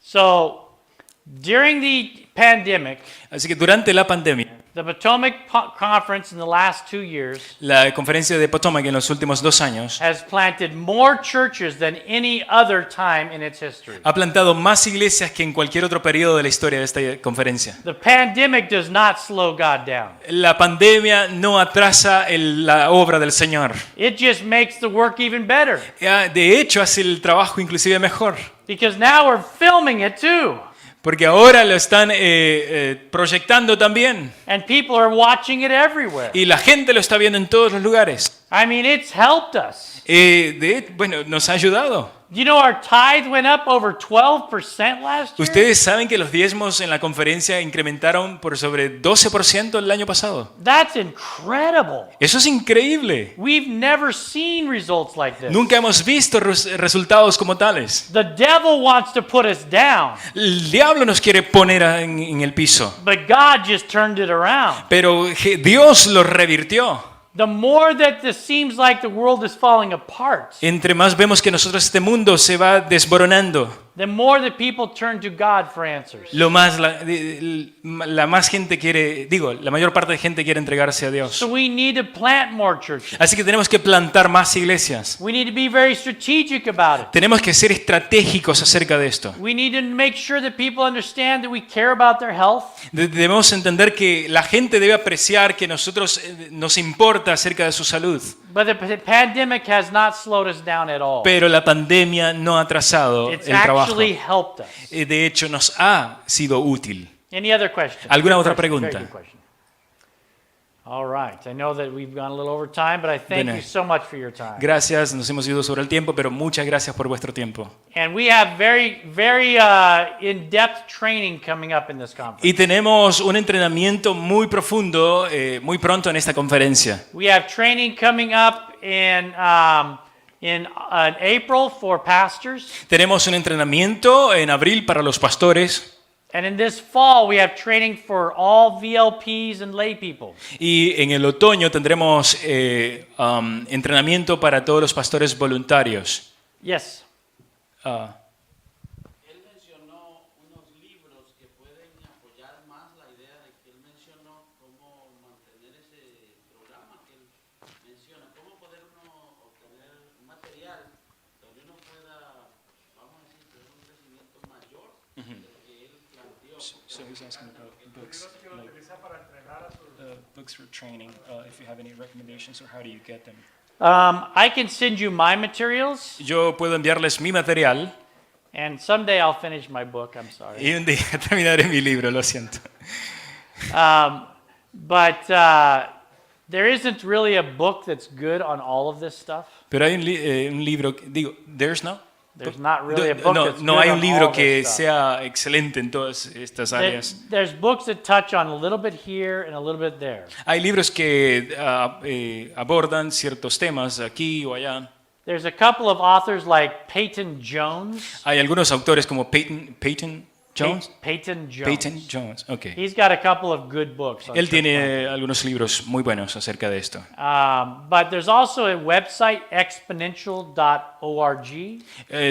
So, during the pandemic, Así que durante la pandemia, the Potomac Conference in the last 2 years la conferencia de Potomac en los últimos 2 años has planted more churches than any other time in its history. ha plantado más iglesias que en cualquier otro periodo de la historia de esta conferencia. The pandemic does not slow God down. La pandemia no atrasa la obra del Señor. It just makes the work even better. De hecho, hace el trabajo inclusive mejor. Because now we're filming it too. Porque ahora lo están proyectando también. And people are watching it everywhere. Y la gente lo está viendo en todos los lugares. I mean, it's helped us. Bueno, nos ha ayudado. You know, our tithe went up over 12% last year. Ustedes saben que los diezmos en la conferencia incrementaron por sobre 12% el año pasado. That's incredible. Eso es increíble. We've never seen results like this. Nunca hemos visto resultados como tales. The devil wants to put us down, El diablo nos quiere poner en el piso, but God just turned it around. pero Dios lo revirtió. The more that it seems like the world is falling apart, Entre más vemos que este mundo se va desboronando, the more that people turn to God for answers. lo más la más gente quiere, la mayor parte de gente quiere entregarse a Dios. So we need to plant more churches. Así que tenemos que plantar más iglesias. We need to be very strategic about it. Tenemos que ser estratégicos acerca de esto. We need to make sure that people understand that we care about their health. Debemos entender que la gente debe apreciar que nosotros nos importa acerca de su salud. But the pandemic has not slowed us down at all. Pero la pandemia no ha atrasado It's el trabajo. actually helped us. De hecho, nos ha sido útil. Any other questions? ¿Alguna Good otra question, pregunta? very good question. All right. I know that we've gone a little over time, but I thank Bueno. you so much for your time. Gracias, nos hemos ido sobre el tiempo, pero muchas gracias por vuestro tiempo. And we have very in-depth training coming up in this conference. Y tenemos un entrenamiento muy profundo muy pronto en esta conferencia. We have training coming up in April for pastors. Tenemos un entrenamiento en abril para los pastores. And in this fall, we have training for all VLPs and lay people. Y en el otoño tendremos entrenamiento para todos los pastores voluntarios. Yes. Él mencionó unos libros que pueden apoyar más la idea de que él mencionó cómo mantener ese programa que él menciona, cómo poder uno obtener un material donde uno pueda, vamos a decir, tener un crecimiento mayor de lo que él planteó. So he's asking about books, books for training. If you have any recommendations, or how do you get them? I can send you my materials, Yo puedo enviarles mi material and someday I'll finish my book. I'm sorry. y un día terminaré mi libro, lo siento. But there isn't really a book that's good on all of this stuff. Pero hay un libro, there's not really a book that's no good hay on un libro all que this stuff. sea excelente en todas estas áreas. There's books that touch on a little bit here and a little bit there. Hay libros que abordan ciertos temas aquí o allá. There's a couple of authors like Peyton Jones. Hay algunos autores como Peyton Jones. Peyton Jones. Peyton Jones, okay. He's got a couple of good books. On Él church tiene algunos libros muy buenos acerca de esto. planting. But there's also a website, exponential.org.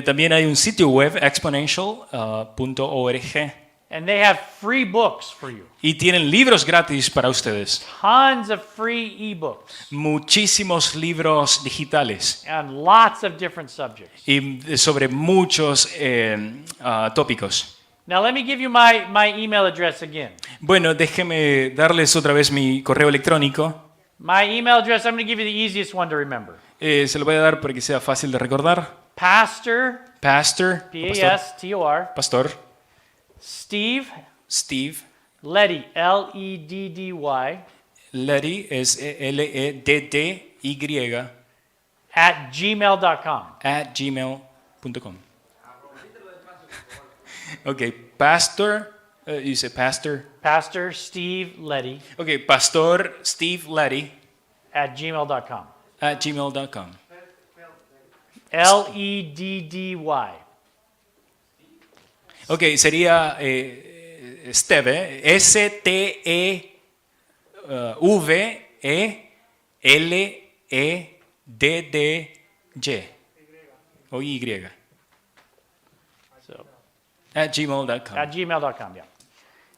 También hay un sitio web, exponential.org. And they have free books for you. Y tienen libros gratis para ustedes. Tons of free ebooks Muchísimos libros digitales. and lots of different subjects. Y sobre muchos tópicos. Now let me give you my email address again. Bueno, déjeme darles otra vez mi correo electrónico. My email address, I'm going to give you the easiest one to remember. Se lo voy a dar para que sea fácil de recordar. Pastor, Pastor, P-A-S-T-O-R, Pastor Steve Steve Leddy, L-E-D-D-Y, Leddy es Leddy at gmail.com. @gmail.com. Okay, Pastor, you say Pastor. Pastor Steve Leddy Okay, Pastor Steve Leddy at gmail.com. @gmail.com. L-E-D-D-Y. Okay, sería Steve, S-T-E-V-E-L-E-D-D-Y. O Y. So @gmail.com. at gmail.com, yeah.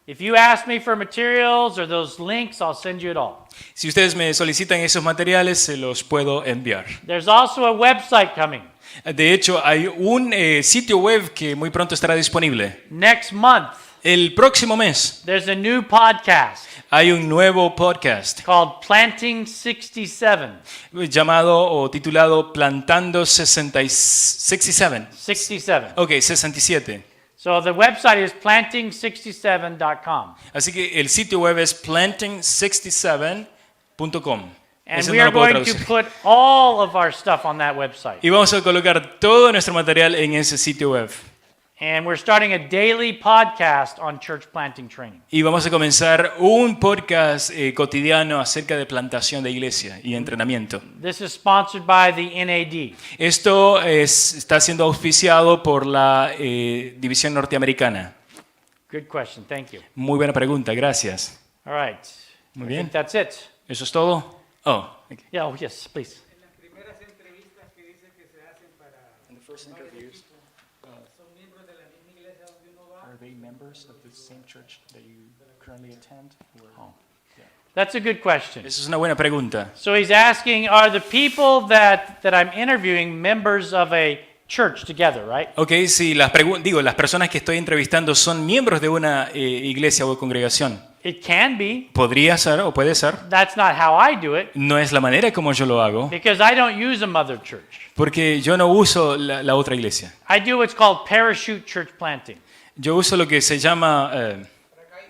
If you ask me for materials or those links, I'll send you it all. Si ustedes me solicitan esos materiales, se los puedo enviar. There's also a website coming De hecho, hay un sitio web que muy pronto estará disponible. next month. El próximo mes There's a new podcast hay un nuevo podcast called Planting 67. llamado o titulado Plantando 67. 67. Ok, 67. So the website is planting67.com. Así que el sitio web es planting67.com. And Ese we no are lo puedo going to traducir. put all of our stuff on that website. Y vamos a colocar todo nuestro material en ese sitio web. And we're starting a daily podcast on church planting training. Y vamos a comenzar un podcast cotidiano acerca de plantación de iglesia y entrenamiento. This is sponsored by the NAD. Esto está siendo auspiciado por la División Norteamericana. Good question. Thank you. Muy buena pregunta, gracias. All right. Muy I bien. think that's it. ¿Eso es todo? Oh, okay. Yeah, oh, yes, please. En las primeras entrevistas que dice que se hacen para son miembros de la misma iglesia donde uno va. Are they members of the same church that you currently attend? That's a good question. Esa es una buena pregunta. So he's asking, are the people that I'm interviewing members of a church together, right? Ok, sí, las personas que estoy entrevistando son miembros de una iglesia o congregación. It can be. Podría ser o puede ser. That's not how I do it No es la manera como yo lo hago, because I don't use a mother church. porque yo no uso la otra iglesia. I do what's called parachute church planting. Yo uso lo que se llama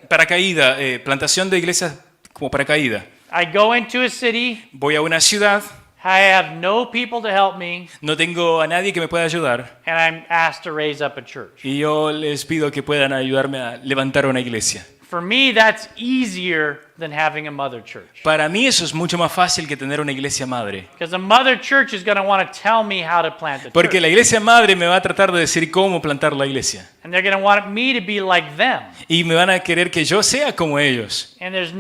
paracaída, plantación de iglesias como paracaída. I go into a city, Voy a una ciudad, I have no people to help me, no tengo a nadie que me pueda ayudar, and I'm asked to raise up a church. y yo les pido que puedan ayudarme a levantar una iglesia. For me, that's easier than having a mother church. Para mí eso es mucho más fácil que tener una iglesia madre. Because a mother church is going to want to tell me how to plant a Porque church. la iglesia madre me va a tratar de decir cómo plantar la iglesia. And they're going to want me to be like them. Y me van a querer que yo sea como ellos. And there's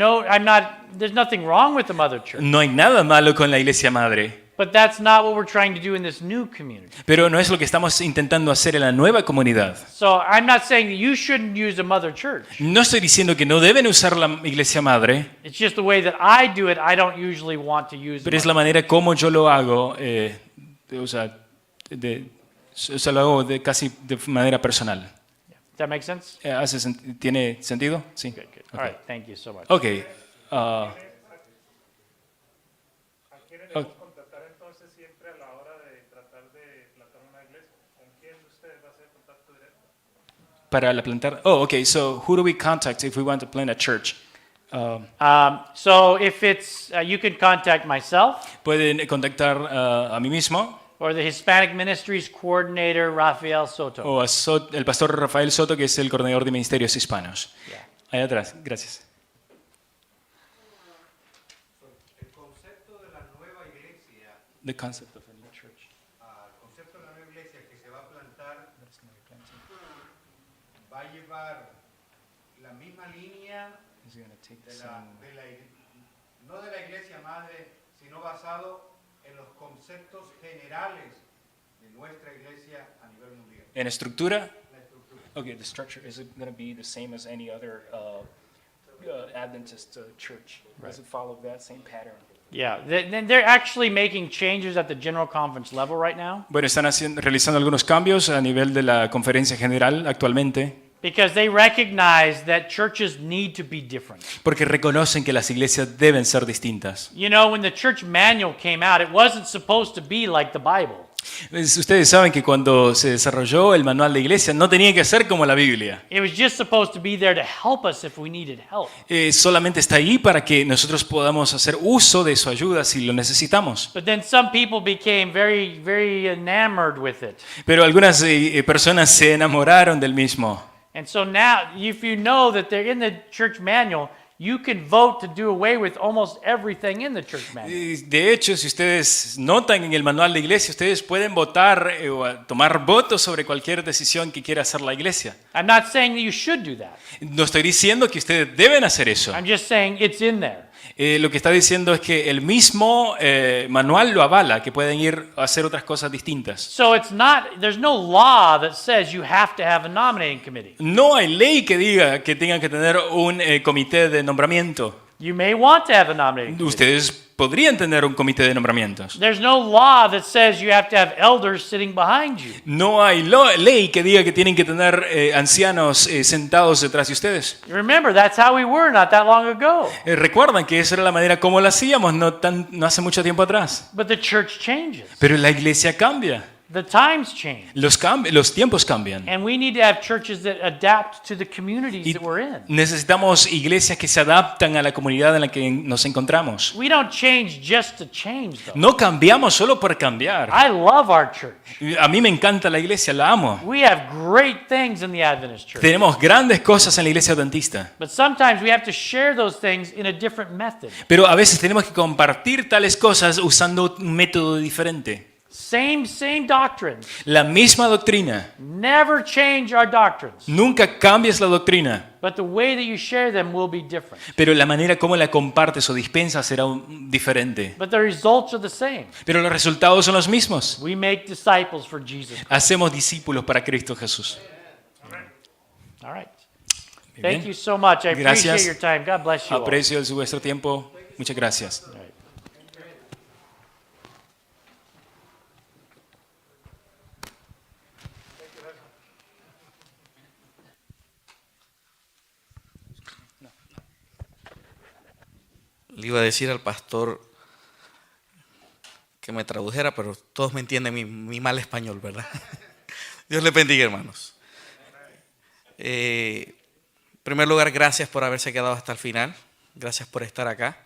nothing wrong with the mother church. No hay nada malo con la iglesia madre. But that's not what we're trying to do in this new community. Pero no es lo que estamos intentando hacer en la nueva comunidad. So I'm not saying that you shouldn't use a mother church. No estoy diciendo que no deben usar la iglesia madre, It's just the way that I do it. I don't usually want to use pero es it. la manera como yo lo hago. O sea, lo hago casi de manera personal. Does that make sense? ¿Tiene sentido? Sí. Good, good. All right. Thank you so much. Ok. Contactar entonces siempre a la hora de tratar de plantar una iglesia. ¿Con quién usted va a hacer contacto directo? Para la plantar. Oh, okay. So who do we contact if we want to plant a church? So if it's, you can contact myself Pueden contactar a mí mismo or the Hispanic Ministries Coordinator, Rafael Soto. o a el pastor Rafael Soto, que es el coordinador de ministerios hispanos. Yeah. Ahí atrás. Gracias. El concepto de la nueva iglesia, The concept of a new church. el concepto de la nueva iglesia que se va a plantar, va a llevar la misma línea no de la iglesia madre, sino basado en los conceptos generales de nuestra iglesia a nivel mundial. ¿En estructura? La estructura. Okay, the structure is it going to be the same as any other Adventist church? Does it follow that same pattern? Yeah, they're actually making changes at the General Conference level right now Bueno, están realizando algunos cambios a nivel de la conferencia general actualmente, because they recognize that churches need to be different. porque reconocen que las iglesias deben ser distintas. You know, when the church manual came out, it wasn't supposed to be like the Bible. Ustedes saben que cuando se desarrolló el manual de iglesia no tenía que ser como la Biblia. It was just supposed to be there to help us if we needed help. Solamente está ahí para que nosotros podamos hacer uso de su ayuda si lo necesitamos. But then some people became very, very enamored with it. Pero algunas personas se enamoraron del mismo. And so now, if you know that they're in the church manual, you can vote to do away with almost everything in the church manual. De hecho, si ustedes notan en el manual de iglesia, ustedes pueden votar o tomar votos sobre cualquier decisión que quiera hacer la iglesia. I'm not saying that you should do that. No estoy diciendo que ustedes deben hacer eso. I'm just saying it's in there. Lo que está diciendo es que el mismo manual lo avala, que pueden ir a hacer otras cosas distintas. So it's not, there's no law that says you have to have a nominating committee. No hay ley que diga que tengan que tener un comité de nombramiento. You may want to have a nominating committee. Ustedes podrían tener un comité de nombramientos. There's no law that says you have to have elders sitting behind you. No hay ley que diga que tienen que tener ancianos sentados detrás de ustedes. Remember, that's how we were not that long ago. Recuerdan que esa era la manera como lo hacíamos no hace mucho tiempo atrás. But the church changes. Pero la iglesia cambia. The times change. Los tiempos cambian. And we need to have churches that adapt to the communities Y that we're in. necesitamos iglesias que se adaptan a la comunidad en la que nos encontramos. We don't change just to change, though. No cambiamos solo por cambiar. I love our church. A mí me encanta la iglesia, la amo. We have great things in the Adventist church. Tenemos grandes cosas en la iglesia adventista. But sometimes we have to share those things in a different method. Pero a veces tenemos que compartir tales cosas usando un método diferente. Same doctrines. La misma doctrina. Never change our doctrines. Nunca cambies la doctrina. But the way that you share them will be different. Pero la manera como la compartes o dispensas será diferente. But the results are the same. Pero los resultados son los mismos. We make disciples for Jesus Christ. Hacemos discípulos para Cristo Jesús. All right. Muy Thank bien. you so much. I Gracias. appreciate your time. God bless you all. Aprecio vuestro tiempo. Muchas gracias. All right. Le iba a decir al pastor que me tradujera, pero todos me entienden mi mal español, ¿verdad? Dios les bendiga, hermanos. En primer lugar, gracias por haberse quedado hasta el final. Gracias por estar acá.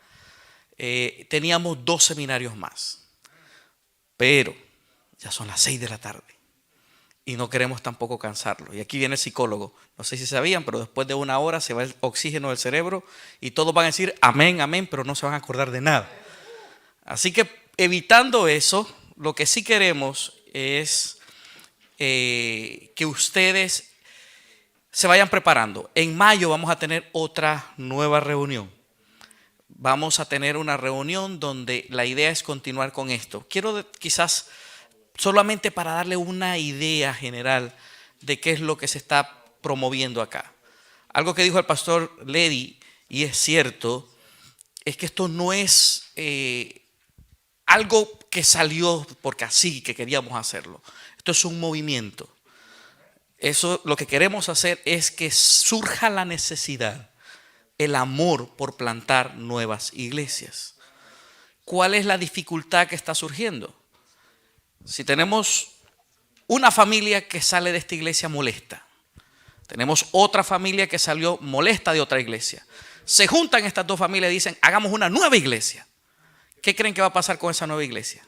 Teníamos 2 seminarios más, pero ya son las 6 de la tarde y no queremos tampoco cansarlo. Y aquí viene el psicólogo. No sé si sabían, pero después de 1 hora se va el oxígeno del cerebro y todos van a decir amén, amén, pero no se van a acordar de nada. Así que evitando eso, lo que sí queremos es que ustedes se vayan preparando. En mayo vamos a tener otra nueva reunión. Vamos a tener una reunión donde la idea es continuar con esto. Quiero quizás solamente para darle una idea general de qué es lo que se está promoviendo acá. Algo que dijo el pastor Ledy, y es cierto, es que esto no es algo que salió porque así que queríamos hacerlo. Esto es un movimiento. Eso, lo que queremos hacer es que surja la necesidad, el amor por plantar nuevas iglesias. ¿Cuál es la dificultad que está surgiendo? Si tenemos una familia que sale de esta iglesia molesta, tenemos otra familia que salió molesta de otra iglesia, se juntan estas 2 familias y dicen, hagamos una nueva iglesia. ¿Qué creen que va a pasar con esa nueva iglesia?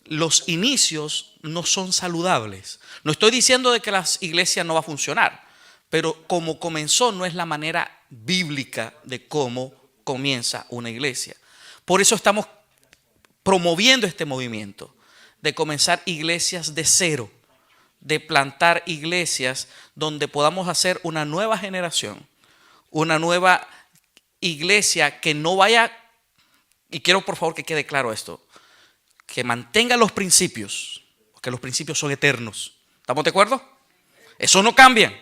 Los inicios no son saludables. No estoy diciendo de que la iglesia no va a funcionar, pero como comenzó no es la manera bíblica de cómo comienza una iglesia. Por eso estamos promoviendo este movimiento de comenzar iglesias de cero, de plantar iglesias donde podamos hacer una nueva generación, una nueva iglesia que no vaya, y quiero por favor que quede claro esto, que mantenga los principios, porque los principios son eternos. ¿Estamos de acuerdo? Eso no cambia.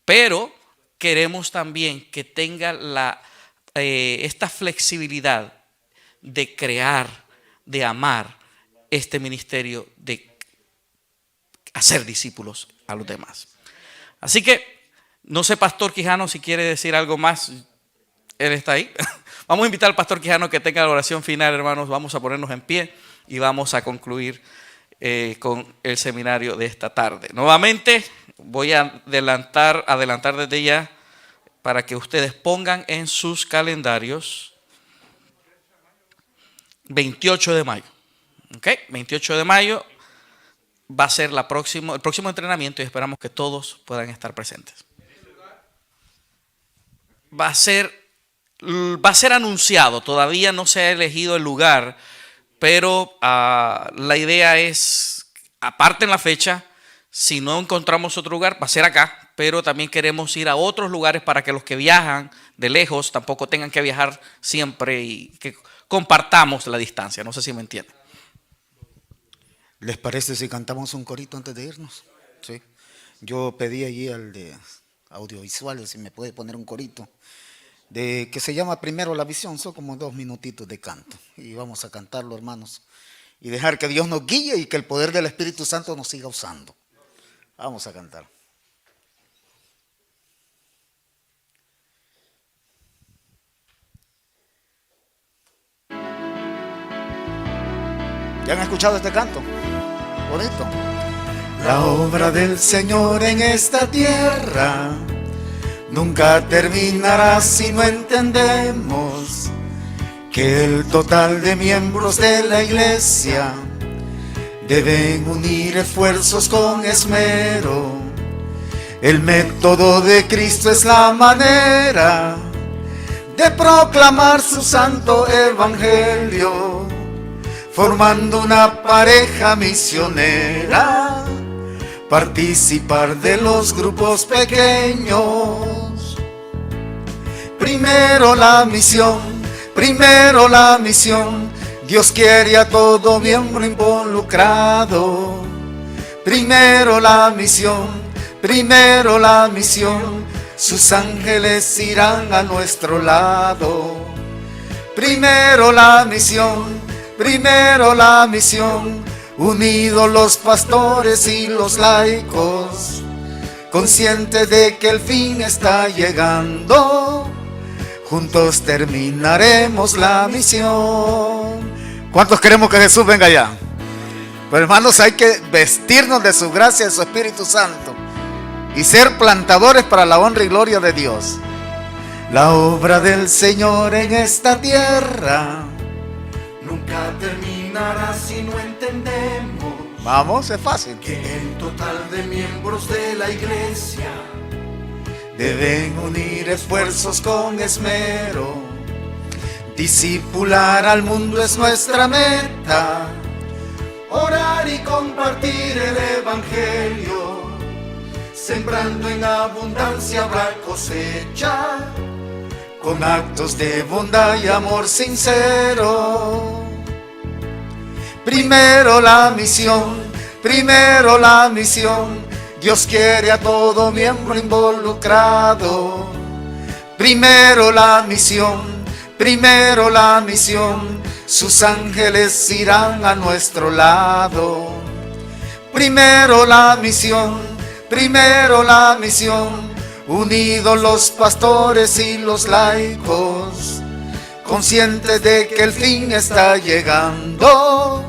Pero queremos también que tenga esta flexibilidad de crear, de amar este ministerio, de hacer discípulos a los demás. Así que, no sé, Pastor Quijano, si quiere decir algo más. Él está ahí. Vamos a invitar al Pastor Quijano que tenga la oración final, hermanos. Vamos a ponernos en pie y vamos a concluir con el seminario de esta tarde. Nuevamente voy a adelantar desde ya para que ustedes pongan en sus calendarios 28 de mayo. ¿Ok? 28 de mayo va a ser el próximo entrenamiento y esperamos que todos puedan estar presentes. Va a ser anunciado, todavía no se ha elegido el lugar, pero la idea es, aparte en la fecha, si no encontramos otro lugar, va a ser acá, pero también queremos ir a otros lugares para que los que viajan de lejos tampoco tengan que viajar siempre y que compartamos la distancia. No sé si me entienden. ¿Les parece si cantamos un corito antes de irnos? Sí. Yo pedí allí al de audiovisuales si me puede poner un corito que se llama Primero la Visión. Son como 2 minutitos de canto y vamos a cantarlo, hermanos, y dejar que Dios nos guíe y que el poder del Espíritu Santo nos siga usando. Vamos a cantar. ¿Ya han escuchado este canto? Bonito. La obra del Señor en esta tierra nunca terminará si no entendemos que el total de miembros de la iglesia deben unir esfuerzos con esmero. El método de Cristo es la manera de proclamar su santo evangelio, formando una pareja misionera, participar de los grupos pequeños. Primero la misión, Dios quiere a todo miembro involucrado. Primero la misión, sus ángeles irán a nuestro lado. Primero la misión, unidos los pastores y los laicos, conscientes de que el fin está llegando, juntos terminaremos la misión. ¿Cuántos queremos que Jesús venga ya? Pues hermanos, hay que vestirnos de su gracia y de su Espíritu Santo y ser plantadores para la honra y gloria de Dios. La obra del Señor en esta tierra nunca terminará si no entendemos. Vamos, es fácil. Que el total de miembros de la iglesia deben unir esfuerzos con esmero. Discipular al mundo es nuestra meta. Orar y compartir el evangelio. Sembrando en abundancia habrá cosecha, con actos de bondad y amor sincero. Primero la misión, Dios quiere a todo miembro involucrado. Primero la misión, sus ángeles irán a nuestro lado. Primero la misión, unidos los pastores y los laicos, conscientes de que el fin está llegando,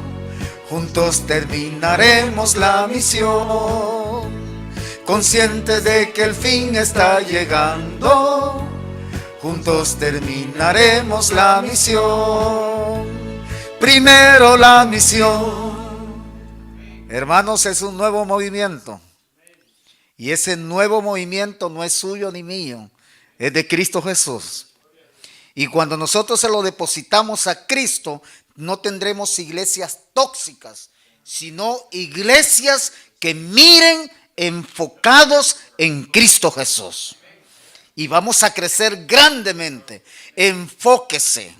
juntos terminaremos la misión. Conscientes de que el fin está llegando, juntos terminaremos la misión. Primero la misión. Hermanos, es un nuevo movimiento. Y ese nuevo movimiento no es suyo ni mío, es de Cristo Jesús. Y cuando nosotros se lo depositamos a Cristo, no tendremos iglesias tóxicas, sino iglesias que miren enfocados en Cristo Jesús. Y vamos a crecer grandemente. Enfóquese.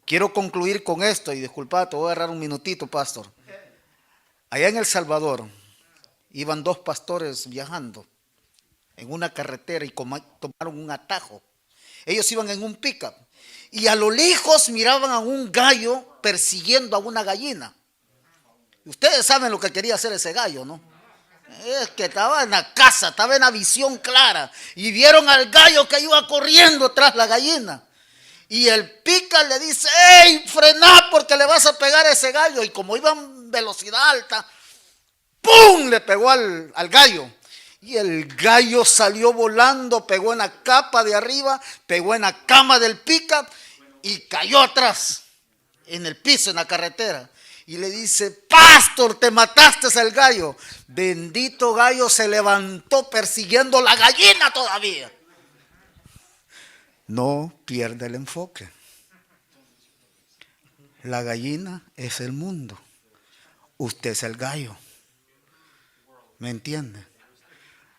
Quiero concluir con esto y disculpa, te voy a agarrar un minutito, pastor. Allá en El Salvador iban dos pastores viajando en una carretera y tomaron un atajo. Ellos iban en un pickup y a lo lejos miraban a un gallo persiguiendo a una gallina. Ustedes saben lo que quería hacer ese gallo, ¿no? Es que estaba en la casa, estaba en la visión clara y vieron al gallo que iba corriendo tras la gallina. Y el pickup le dice: ¡Ey, frená porque le vas a pegar a ese gallo! Y como iba en velocidad alta, ¡pum!, le pegó al gallo. Y el gallo salió volando, pegó en la capa de arriba, pegó en la cama del pickup y cayó atrás, en el piso, en la carretera. Y le dice: pastor, te mataste al gallo. Bendito gallo, se levantó persiguiendo la gallina todavía. No pierda el enfoque. La gallina es el mundo. Usted es el gallo. ¿Me entiende?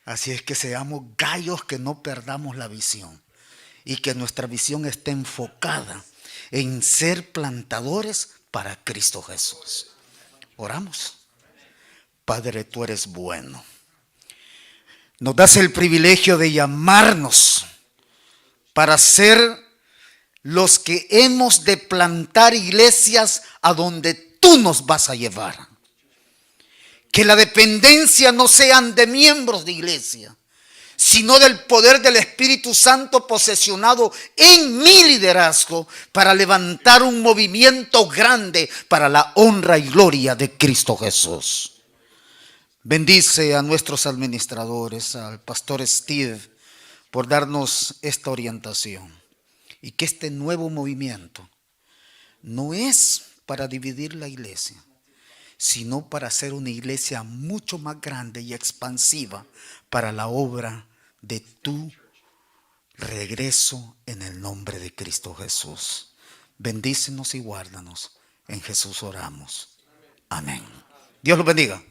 Así es que seamos gallos, que no perdamos la visión y que nuestra visión esté enfocada en ser plantadores para Cristo Jesús. Oramos. Padre, tú eres bueno. Nos das el privilegio de llamarnos para ser los que hemos de plantar iglesias a donde tú nos vas a llevar. Que la dependencia no sean de miembros de iglesia, sino del poder del Espíritu Santo posesionado en mi liderazgo para levantar un movimiento grande para la honra y gloria de Cristo Jesús. Bendice a nuestros administradores, al pastor Steve, por darnos esta orientación. Y que este nuevo movimiento no es para dividir la iglesia, sino para hacer una iglesia mucho más grande y expansiva para la obra de tu regreso en el nombre de Cristo Jesús. Bendícenos y guárdanos. En Jesús oramos. Amén. Dios los bendiga.